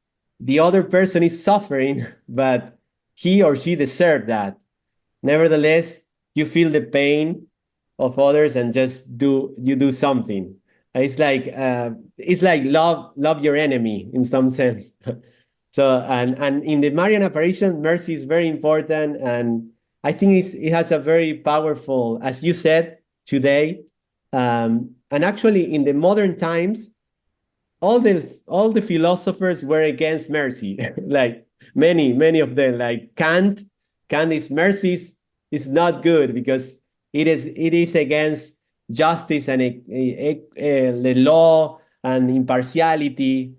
the other person is suffering, but he or she deserved that. Nevertheless, you feel the pain of others and just do something. It's like love your enemy in some sense. So and in the Marian apparition, mercy is very important, and I think it has a very powerful, as you said today, and actually in the modern times, all the philosophers were against mercy, like many of them, like Kant is mercy is not good because it is against justice and the law and impartiality.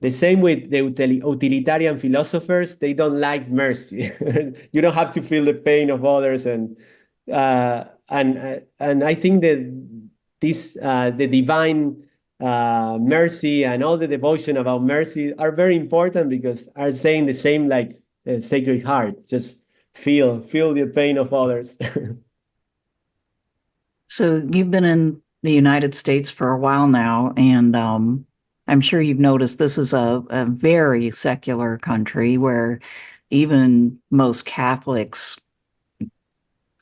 The same with the utilitarian philosophers, they don't like mercy. You don't have to feel the pain of others, and I think that this the divine mercy and all the devotion about mercy are very important because are saying the same like the Sacred Heart. Just feel the pain of others. So you've been in the United States for a while now, and I'm sure you've noticed this is a very secular country where even most Catholics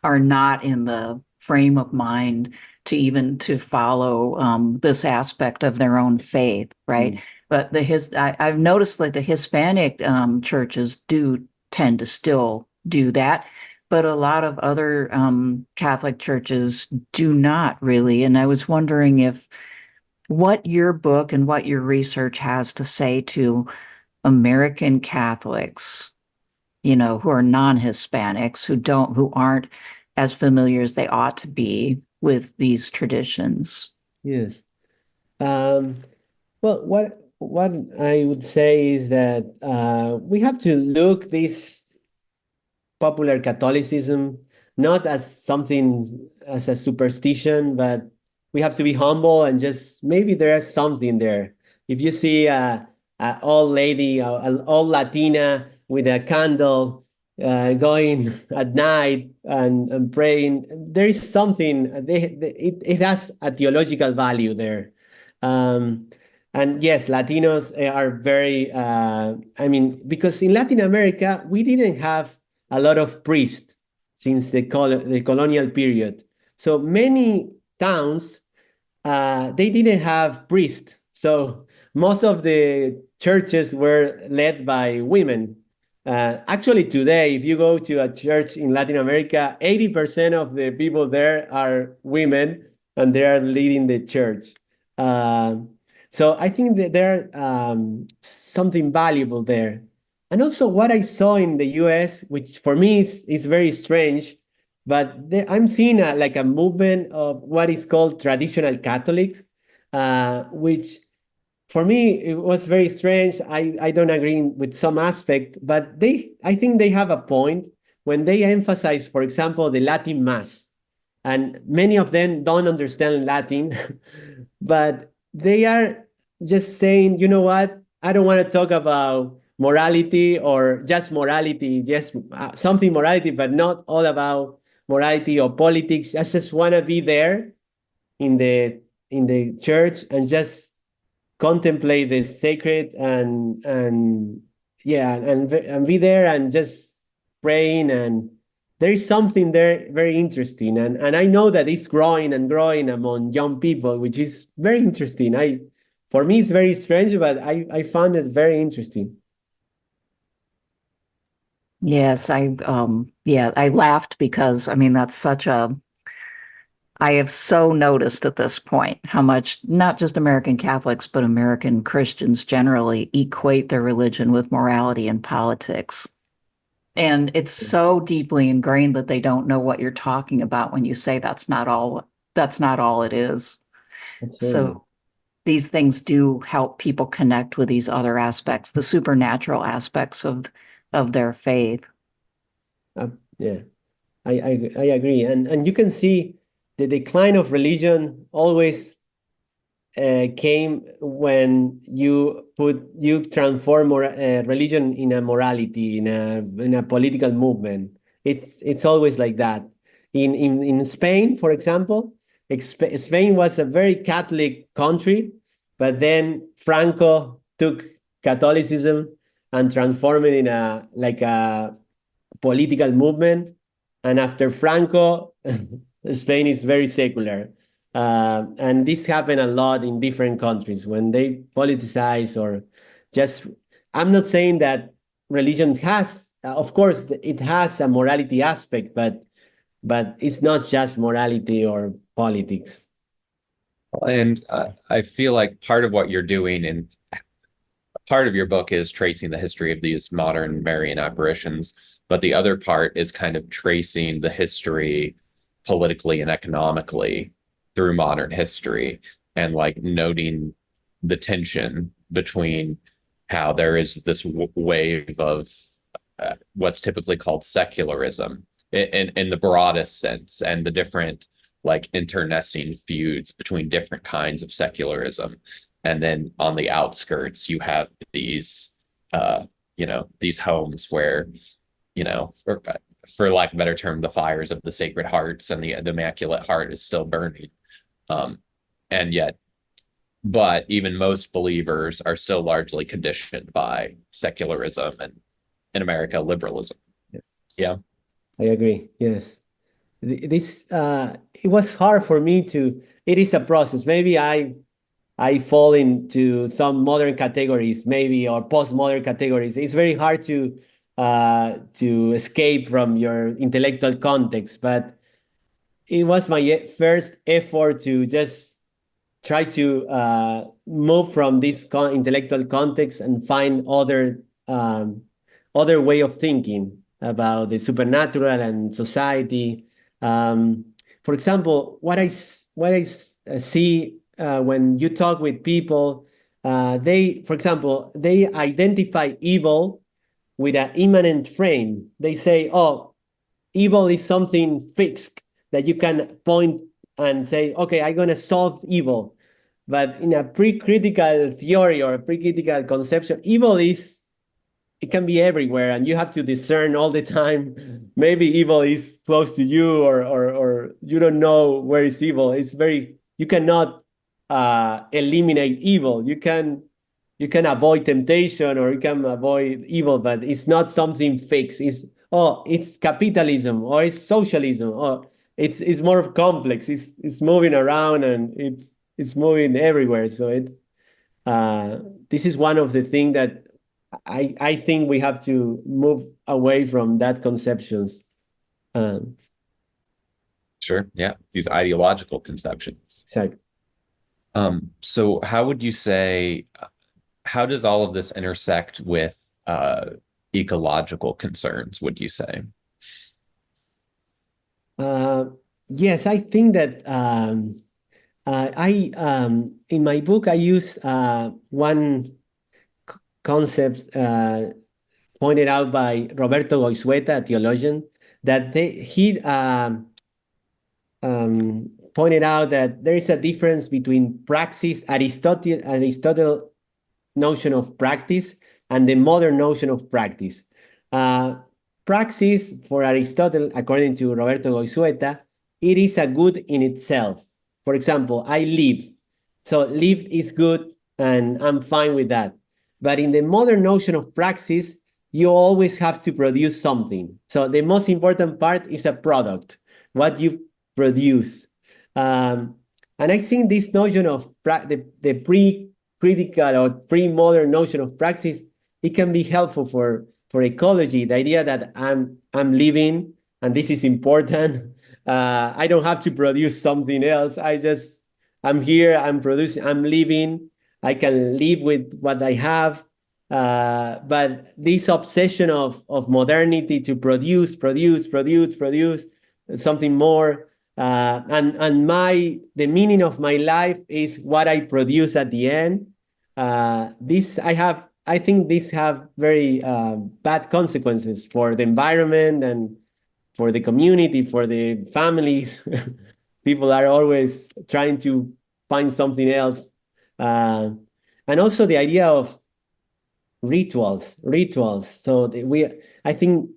are not in the frame of mind to follow this aspect of their own faith, right? But I've noticed like the Hispanic churches do tend to still do that, but a lot of other Catholic churches do not really. And I was wondering what your book and what your research has to say to American Catholics, who are non-Hispanics, who aren't as familiar as they ought to be with these traditions. Yes. Well, what I would say is that we have to look this popular Catholicism not as something as a superstition, but we have to be humble and just maybe there's something there. If you see an old lady, an old Latina with a candle going at night and praying, there is something. It has a theological value there. And yes, Latinos are very. Because in Latin America we didn't have a lot of priests since the colonial period. So many towns, they didn't have priests. So most of the churches were led by women. Actually, today, if you go to a church in Latin America, 80% of the people there are women, and they are leading the church. So I think that there's something valuable there. And also what I saw in the US, which for me is very strange, but I'm seeing a movement of what is called traditional Catholics, which for me, it was very strange. I don't agree with some aspect, but I think they have a point when they emphasize, for example, the Latin Mass. and many of them don't understand Latin, but they are just saying, you know what? I don't want to talk about morality or just morality, just something morality, but not all about morality or politics. I just want to be there in the church and just contemplate the sacred and yeah and be there and just praying, and there is something there very interesting, and I know that it's growing and growing among young people, which is very interesting. For me it's very strange, but I found it very interesting. Yes, I laughed because I mean that's such a I have so noticed at this point how much not just American Catholics, but American Christians generally equate their religion with morality and politics. And it's so deeply ingrained that they don't know what you're talking about when you say that's not all it is. Absolutely. So these things do help people connect with these other aspects, the supernatural aspects of their faith. Yeah, I agree, and you can see the decline of religion always came when you transform religion in a morality, in a political movement. It's always like that. In Spain, for example, Spain was a very Catholic country, but then Franco took Catholicism and transformed it in a political movement. And after Franco, Spain is very secular. And this happened a lot in different countries when they politicize or just. I'm not saying that religion has, of course, it has a morality aspect, but it's not just morality or politics. And I feel like part of what you're doing and part of your book is tracing the history of these modern Marian apparitions, but the other part is kind of tracing the history politically and economically through modern history and like noting the tension between how there is this wave of what's typically called secularism in the broadest sense, and the different like internecine feuds between different kinds of secularism. And then on the outskirts, you have these, these homes where, for lack of a better term, the fires of the Sacred Hearts and the Immaculate Heart is still burning. And yet, but even most believers are still largely conditioned by secularism and, in America, liberalism. Yes. Yeah. I agree. Yes. This it was hard for me to. It is a process. Maybe I fall into some modern categories, maybe, or postmodern categories. It's very hard to escape from your intellectual context, but it was my first effort to just try to move from this intellectual context and find other way of thinking about the supernatural and society. For example, what I see when you talk with people, for example, they identify evil with an immanent frame. They say, oh, evil is something fixed that you can point and say, okay, I'm going to solve evil. But in a pre-critical theory or a pre-critical conception, it can be everywhere, and you have to discern all the time. Maybe evil is close to you, or you don't know where is evil. You cannot eliminate evil. You can avoid temptation, or you can avoid evil, but it's not something fixed. It's capitalism, or it's socialism, or it's more complex. It's moving around, and it's moving everywhere. So this is one of the things that I think we have to move away from that conceptions. Sure. Yeah. These ideological conceptions. Exactly. So how would you say, how does all of this intersect with ecological concerns, would you say? Yes, I think that in my book I use one concept pointed out by Roberto Goizueta, a theologian, that pointed out that there is a difference between praxis, Aristotle notion of practice, and the modern notion of practice. Praxis, for Aristotle, according to Roberto Goizueta, it is a good in itself. For example, I live. So live is good, and I'm fine with that. But in the modern notion of praxis, you always have to produce something. So the most important part is a product, what you produce. And I think this notion of the pre-critical or pre-modern notion of praxis, it can be helpful for ecology. The idea that I'm living, and this is important. I don't have to produce something else. I'm here, I'm producing, I'm living. I can live with what I have. But this obsession of modernity to produce something more, and the meaning of my life is what I produce at the end. I think these have very bad consequences for the environment and for the community, for the families. People are always trying to find something else. And also the idea of rituals. So I think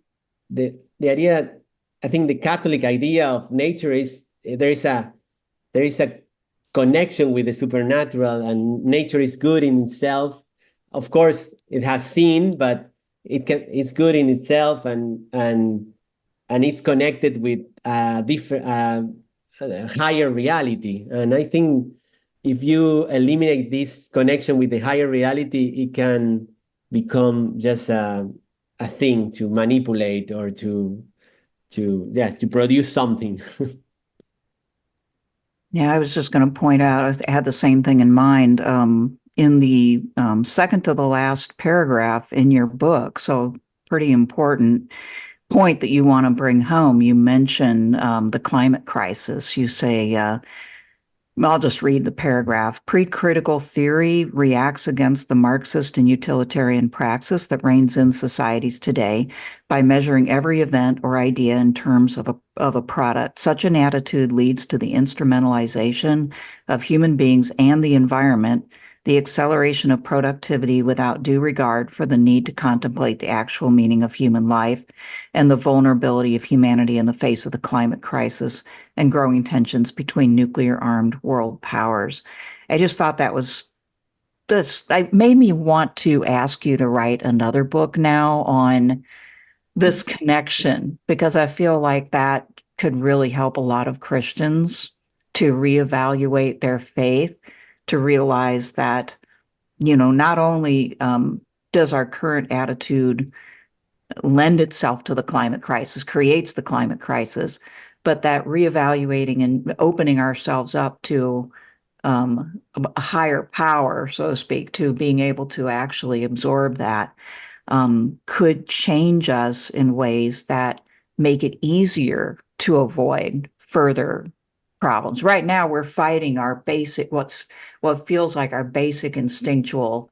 the Catholic idea of nature is there is a connection with the supernatural, and nature is good in itself. Of course, it has sin, but it's good in itself, and it's connected with different higher reality. And I think if you eliminate this connection with the higher reality, it can become just a thing to manipulate or to produce something. Yeah, I was just going to point out, I had the same thing in mind in the second to the last paragraph in your book. So pretty important point that you want to bring home. You mention the climate crisis. You say, I'll just read the paragraph. Pre-critical theory reacts against the Marxist and utilitarian praxis that reigns in societies today by measuring every event or idea in terms of a product. Such an attitude leads to the instrumentalization of human beings and the environment, the acceleration of productivity without due regard for the need to contemplate the actual meaning of human life, and the vulnerability of humanity in the face of the climate crisis and growing tensions between nuclear-armed world powers. I just thought that was it made me want to ask you to write another book now on this connection, because I feel like that could really help a lot of Christians to reevaluate their faith, to realize that, not only does our current attitude lend itself to the climate crisis, creates the climate crisis, but that reevaluating and opening ourselves up to a higher power, so to speak, to being able to actually absorb that, could change us in ways that make it easier to avoid further problems. Right now, we're fighting our basic, what feels like our basic instinctual,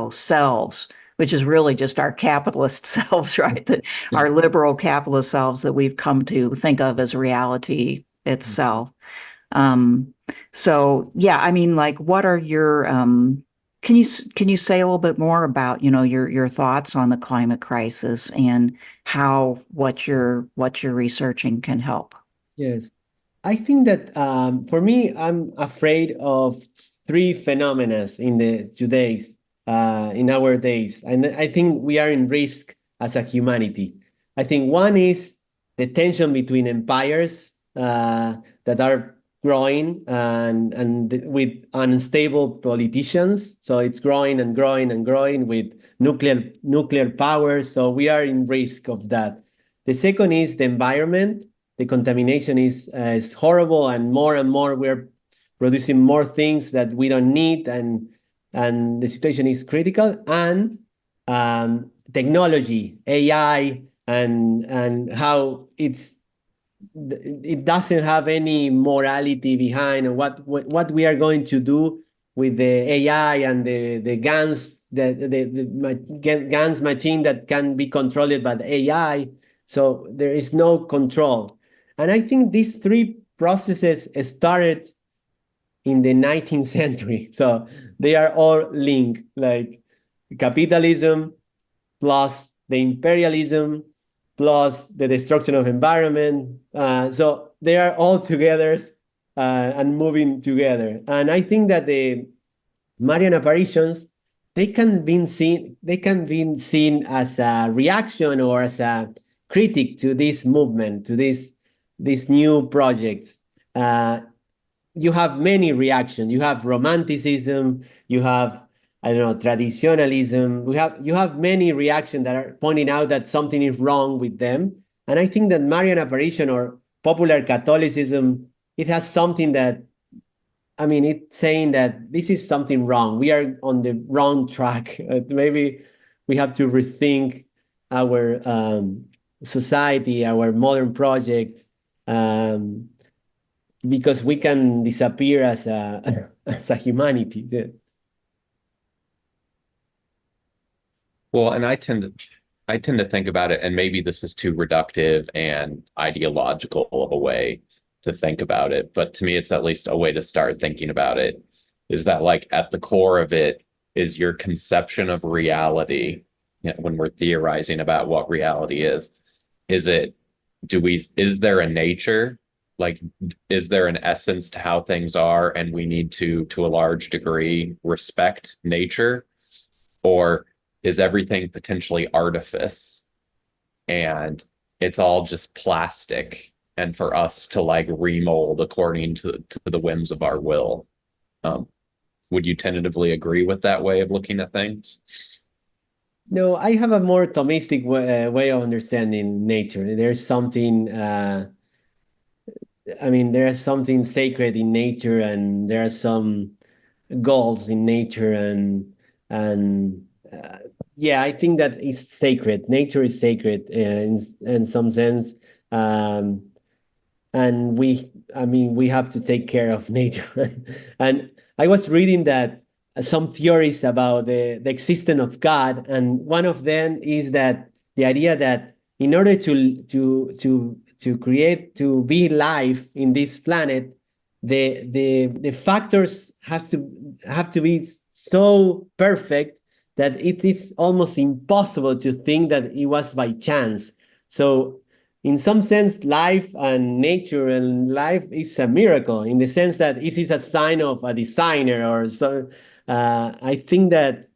selves, which is really just our capitalist selves, right? Our liberal capitalist selves that we've come to think of as reality itself. So yeah, I mean, like, what are your can you say a little bit more about, your thoughts on the climate crisis and how what you're researching can help? Yes. I think that for me, I'm afraid of three phenomena in our days. And I think we are in risk as a humanity. I think one is the tension between empires that are growing and with unstable politicians. So it's growing and growing and growing with nuclear power. So we are in risk of that. The second is the environment. The contamination is horrible, and more we're producing more things that we don't need, and the situation is critical. And technology, AI, and how it doesn't have any morality behind, and what we are going to do with the AI and the guns, the guns machine that can be controlled by the AI. So there is no control. And I think these three processes started in the 19th century. So they are all linked, like capitalism plus the imperialism plus the destruction of environment. So they are all together and moving together. And I think that the Marian apparitions, they can be seen as a reaction or as a critic to this movement, to this new project. You have many reactions. You have romanticism. You have, I don't know, traditionalism. You have many reactions that are pointing out that something is wrong with them. And I think that Marian apparition or popular Catholicism, it has something that, I mean, it's saying that this is something wrong. We are on the wrong track. Maybe we have to rethink our society, our modern project, because we can disappear as a as a humanity. Yeah. Well, and I tend to think about it, and maybe this is too reductive and ideological of a way to think about it, but to me, it's at least a way to start thinking about it, is that like at the core of it is your conception of reality. You know, when we're theorizing about what reality is there a nature? Like, is there an essence to how things are, and we need to a large degree, respect nature? Or is everything potentially artifice and it's all just plastic, and for us to like remold according to the whims of our will? Would you tentatively agree with that way of looking at things? No, I have a more Thomistic way of understanding nature. There's something, there's something sacred in nature, and there are some goals in nature, and yeah, I think that it's sacred. Nature is sacred in some sense. And we have to take care of nature. And I was reading that some theories about the existence of God, and one of them is that the idea that in order to create, to be life in this planet, the factors have to be so perfect that it is almost impossible to think that it was by chance. So in some sense, life and nature and life is a miracle, in the sense that it is a sign of a designer or so. I think that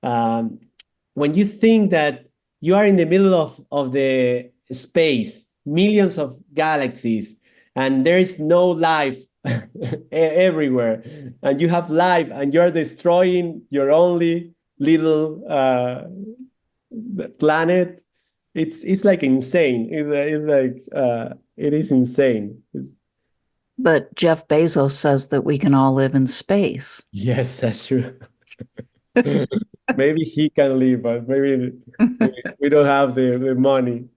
when you think that you are in the middle of the space, millions of galaxies, and there is no life everywhere, and you have life, and you're destroying your only little planet, it's like insane. It is insane. But Jeff Bezos says that we can all live in space. Yes, that's true. Maybe he can live, but maybe we don't have the money.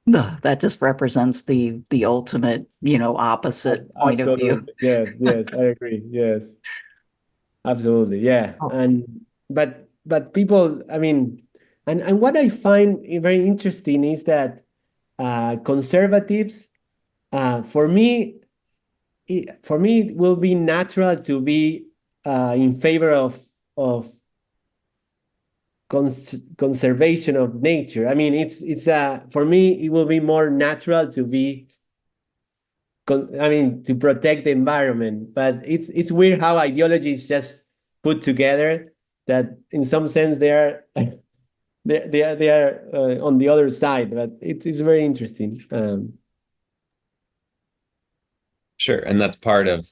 No, that just represents the ultimate, opposite point of view. Yes, I agree. Yes, absolutely. Yeah. Oh. But people, and what I find very interesting is that conservatives, for me, it will be natural to be in favor of conservation of nature. It's for me, it will be more natural to be to protect the environment. But it's weird how ideologies just put together, that in some sense they are they are on the other side. But it's very interesting. Sure, and that's part of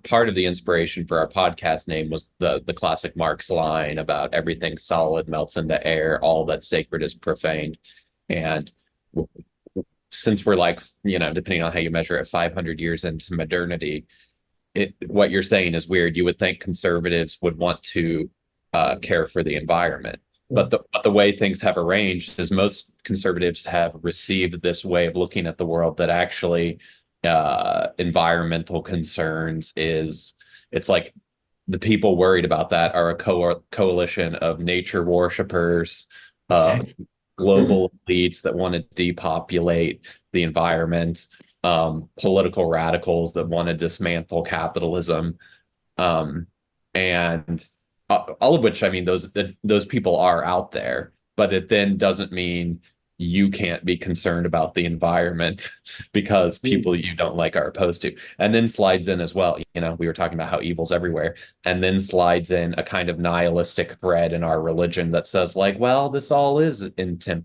part of the inspiration for our podcast name was the classic Marx line about everything solid melts into air, all that's sacred is profaned. And since we're depending on how you measure it, 500 years into modernity, what you're saying is weird. You would think conservatives would want to care for the environment. But the way things have arranged is most conservatives have received this way of looking at the world that actually environmental concerns it's like the people worried about that are a coalition of nature worshipers, global elites that want to depopulate the environment, political radicals that want to dismantle capitalism, and all of which, I mean, those people are out there, but it then doesn't mean you can't be concerned about the environment because people you don't like are opposed to. And then slides in as well, you know, we were talking about how evil's everywhere, and then slides in a kind of nihilistic thread in our religion that says, like, well, this all is impermanent.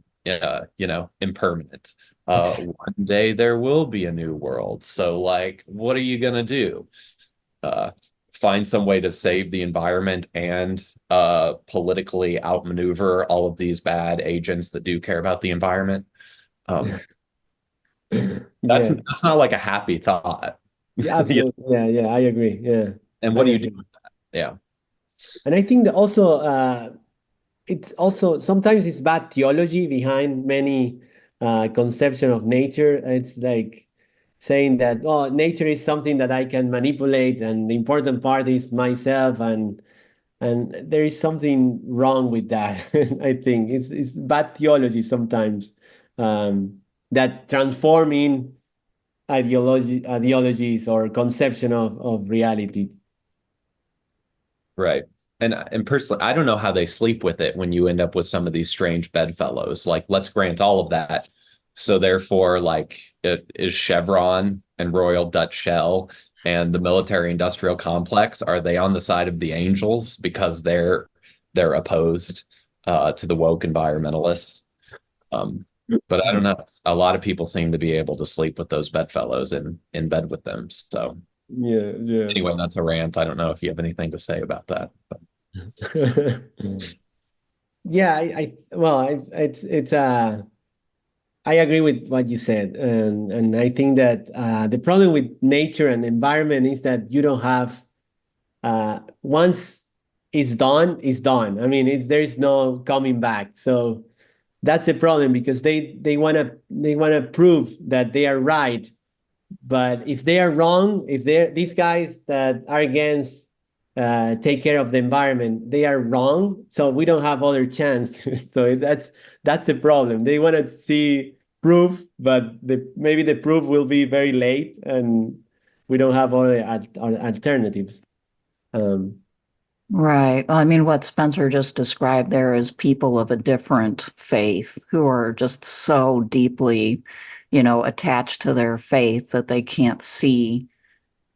One day there will be a new world. So, like, what are you gonna do? Find some way to save the environment and politically outmaneuver all of these bad agents that do care about the environment. That's not like a happy thought. Yeah, absolutely. Yeah, I agree. Yeah. And what do you do with that? Yeah. And I think that also it's also sometimes it's bad theology behind many conception of nature. It's like saying that, oh, nature is something that I can manipulate, and the important part is myself, and there is something wrong with that. I think it's bad theology sometimes, that transforming ideologies or conception of reality. Right. And personally, I don't know how they sleep with it when you end up with some of these strange bedfellows. Like, let's grant all of that. So therefore, like, it is Chevron and Royal Dutch Shell and the military industrial complex, are they on the side of the angels because they're opposed to the woke environmentalists? But I don't know. A lot of people seem to be able to sleep with those bedfellows in bed with them. So yeah. Anyway, that's a rant. I don't know if you have anything to say about that. But. Yeah, I agree with what you said, and I think that the problem with nature and environment is that you don't have once it's done, it's done. I mean, there is no coming back. So that's the problem, because they wanna prove that they are right, but if they are wrong, if these guys that are against take care of the environment, they are wrong, so we don't have other chance. So that's the problem. They want to see proof, but maybe the proof will be very late, and we don't have other alternatives. Right. Well, I mean, what Spencer just described there is people of a different faith who are just so deeply, attached to their faith that they can't see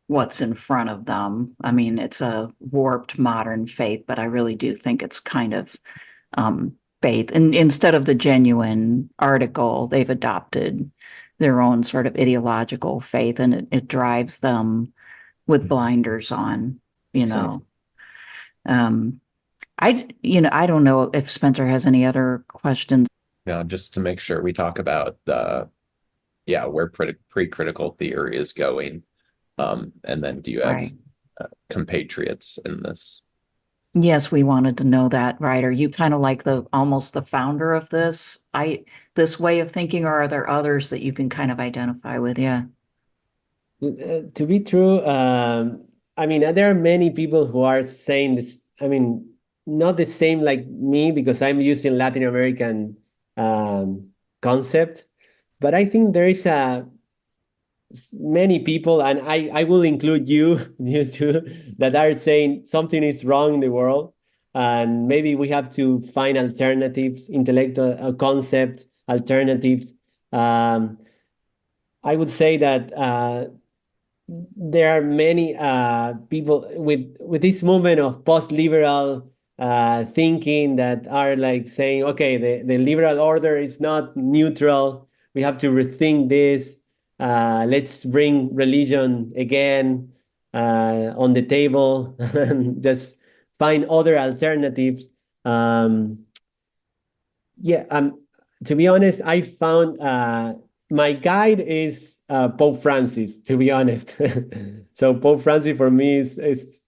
what's in front of them. I mean, it's a warped modern faith, but I really do think it's kind of faith. And instead of the genuine article, they've adopted their own sort of ideological faith, and it drives them with blinders on, I don't know if Spencer has any other questions. Yeah, just to make sure we talk about where pre-critical theory is going. And then do you have compatriots in this? Yes, we wanted to know that, right? Are you kind of like almost the founder of this way of thinking, or are there others that you can kind of identify with? Yeah. To be true, I mean, there are many people who are saying this. I mean, not the same like me, because I'm using Latin American concept, but I think there is many people, and I will include you too, that are saying something is wrong in the world, and maybe we have to find alternatives, intellectual concept alternatives. I would say that there are many people with this movement of post-liberal thinking that are like saying, okay, the liberal order is not neutral. We have to rethink this. Let's bring religion again on the table and just find other alternatives. To be honest, I found my guide is Pope Francis, to be honest. So Pope Francis for me is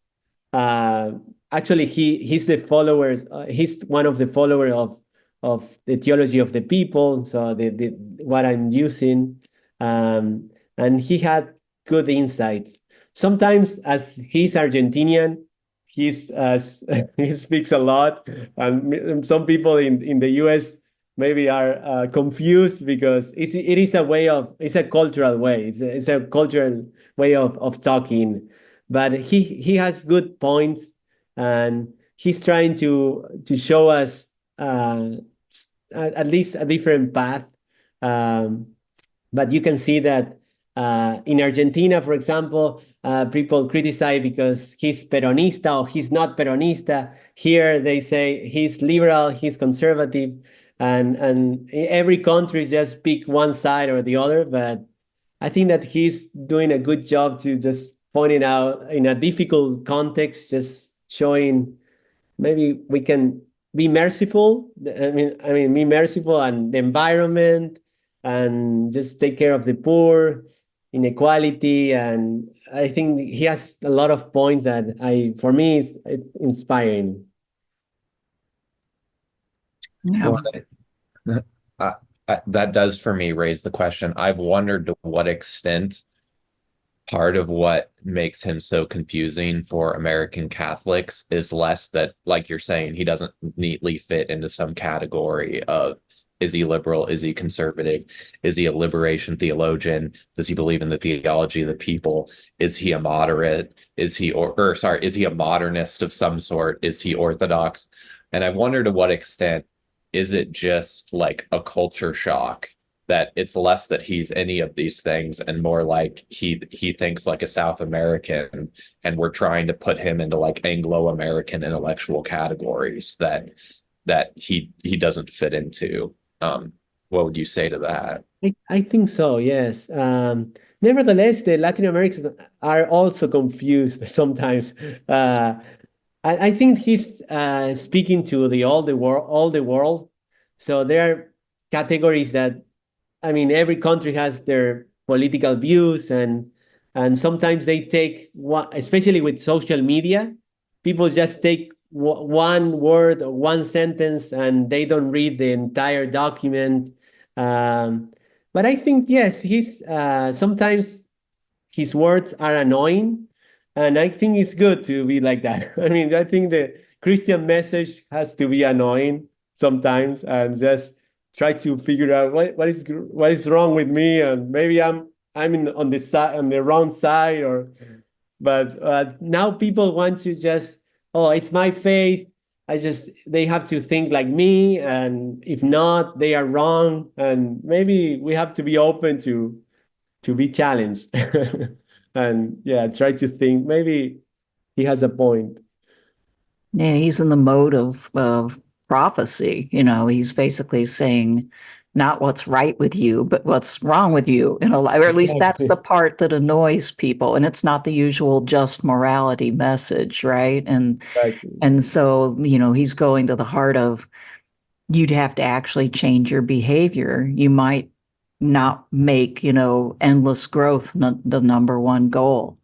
actually he's the followers. He's one of the followers of the theology of the people. So what I'm using. And he had good insights. Sometimes, as he's Argentinian, he speaks a lot, and some people in the US maybe are confused because it is a way of, it's a cultural way. It's a cultural way of talking. But he has good points, and he's trying to show us at least a different path. But you can see that in Argentina, for example, people criticize because he's Peronista or he's not Peronista. Here they say he's liberal, he's conservative, and every country just pick one side or the other. But I think that he's doing a good job to just pointing out in a difficult context, just showing maybe we can be merciful. I mean, be merciful and the environment, and just take care of the poor, inequality, and I think he has a lot of points that for me, it's inspiring. Yeah. Well, that does for me raise the question. I've wondered to what extent part of what makes him so confusing for American Catholics is less that, like you're saying, he doesn't neatly fit into some category of, is he liberal? Is he conservative? Is he a liberation theologian? Does he believe in the theology of the people? Is he a moderate? Is he is he a modernist of some sort? Is he orthodox? And I wonder to what extent is it just like a culture shock, that it's less that he's any of these things and more like he thinks like a South American, and we're trying to put him into like Anglo-American intellectual categories that he doesn't fit into. What would you say to that? I think so, yes. Nevertheless, the Latin Americans are also confused sometimes. I think he's speaking to all the world. So there are categories that, I mean, every country has their political views, and sometimes they take one, especially with social media, people just take one word or one sentence and they don't read the entire document. But I think, yes, he's sometimes his words are annoying, and I think it's good to be like that. I mean, I think the Christian message has to be annoying sometimes, and just try to figure out what is wrong with me, and maybe I'm on the wrong side, but now people want to just, oh, it's my faith. They have to think like me, and if not, they are wrong. And maybe we have to be open to be challenged, and yeah, try to think. Maybe he has a point. Yeah, he's in the mode of prophecy. He's basically saying not what's right with you, but what's wrong with you in a life. Or at least that's the part that annoys people. And it's not the usual just morality message, right? And so, he's going to the heart of, you'd have to actually change your behavior. You might not make, endless growth the number one goal.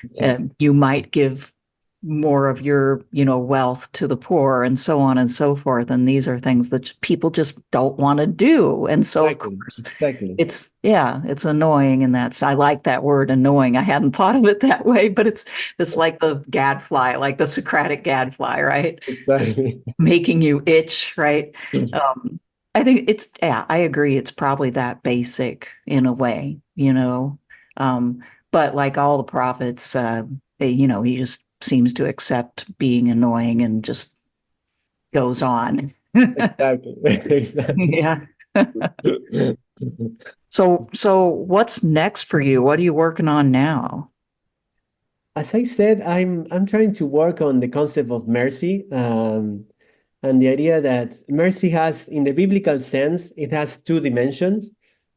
Exactly. You might give more of your, wealth to the poor, and so on and so forth. And these are things that people just don't want to do. And so, of course, it's annoying. And I like that word, annoying. I hadn't thought of it that way, but it's like the gadfly, like the Socratic gadfly, right? Exactly. Just making you itch, right? I think I agree. It's probably that basic in a way, but like all the prophets, he just seems to accept being annoying and just goes on. Exactly. Yeah. So what's next for you? What are you working on now? As I said, I'm trying to work on the concept of mercy, and the idea that mercy has, in the biblical sense, it has two dimensions.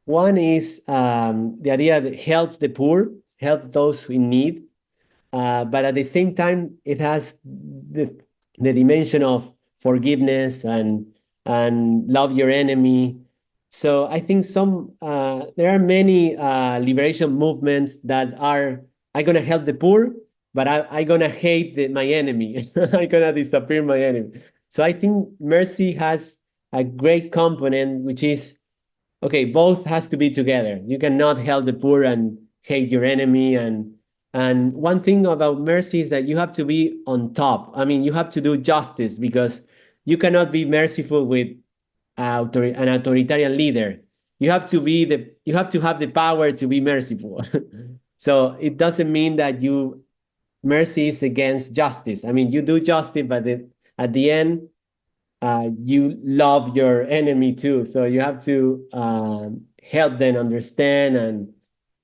One is the idea that help the poor, help those in need. But at the same time, it has the dimension of forgiveness and love your enemy. So I think there are many liberation movements that are gonna help the poor, but I gonna hate my enemy. I gonna disappear my enemy. So I think mercy has a great component, which is, okay, both has to be together. You cannot help the poor and hate your enemy. And one thing about mercy is that you have to be on top. I mean, you have to do justice, because you cannot be merciful with an authoritarian leader. You have to have the power to be merciful. So it doesn't mean that mercy is against justice. I mean, you do justice, but at the end, you love your enemy too. So you have to help them understand and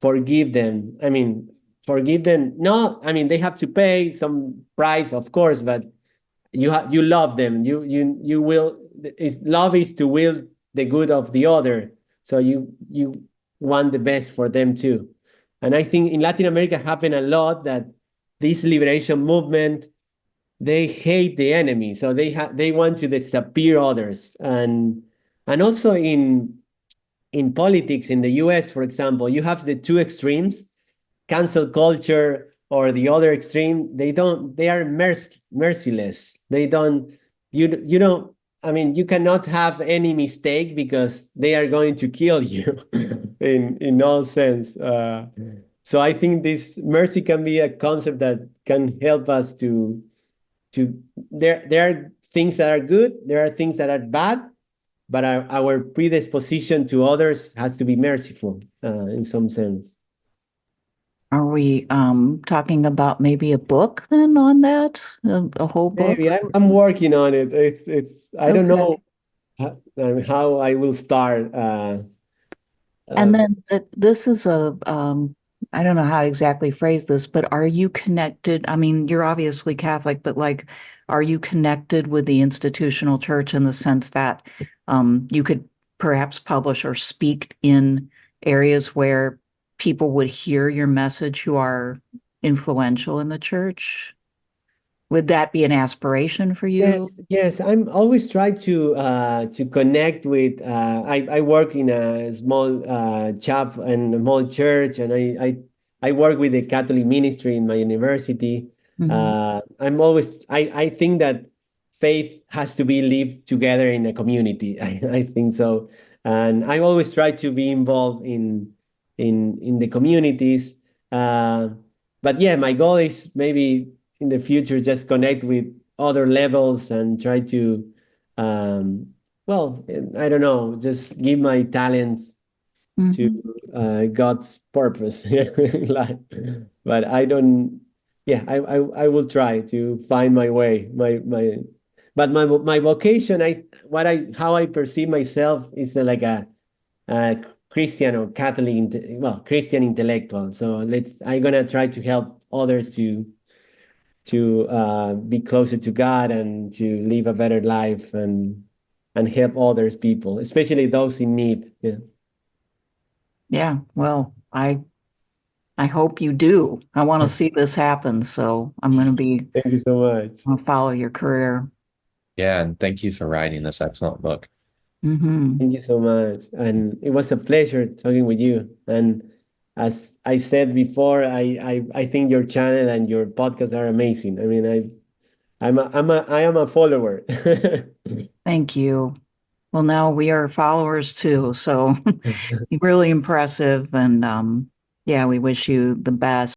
forgive them. I mean, forgive them. No, I mean, they have to pay some price, of course, but you love them. You will. Love is to will the good of the other. So you want the best for them too. And I think in Latin America happened a lot that this liberation movement, they hate the enemy, so they want to disappear others. And also in politics in the US, for example, you have the two extremes, cancel culture, or the other extreme. They are merciless. They don't, you don't, I mean, you cannot have any mistake because they are going to kill you in all sense. So I think this mercy can be a concept that can help us to there are things that are good, there are things that are bad, but our predisposition to others has to be merciful in some sense. Are we talking about maybe a book then on that? A whole book? Maybe I'm working on it. It's I don't know how I will start. And then this is I don't know how to exactly phrase this, but are you connected? I mean, you're obviously Catholic, but like, are you connected with the institutional church in the sense that you could perhaps publish or speak in areas where people would hear your message who are influential in the church? Would that be an aspiration for you? Yes. I'm always trying to connect with. I work in a small chap and a small church, and I work with the Catholic ministry in my university. I think that faith has to be lived together in a community. I think so, and I always try to be involved in the communities. But yeah, my goal is maybe in the future just connect with other levels and try to well, I don't know, just give my talents to God's purpose. Like, but I don't, yeah, I will try to find my way, but my vocation, how I perceive myself is like a Christian or Catholic, Christian intellectual. So I'm gonna try to help others to be closer to God and to live a better life and help others people, especially those in need. Yeah. Yeah. Well, I hope you do. I want to see this happen. So I'm going to be. Thank you so much. I'll follow your career. Yeah, and thank you for writing this excellent book. Thank you so much. And it was a pleasure talking with you. And as I said before, I think your channel and your podcast are amazing. I mean, I am a follower. Thank you. Well, now we are followers too. So really impressive. And yeah, we wish you the best.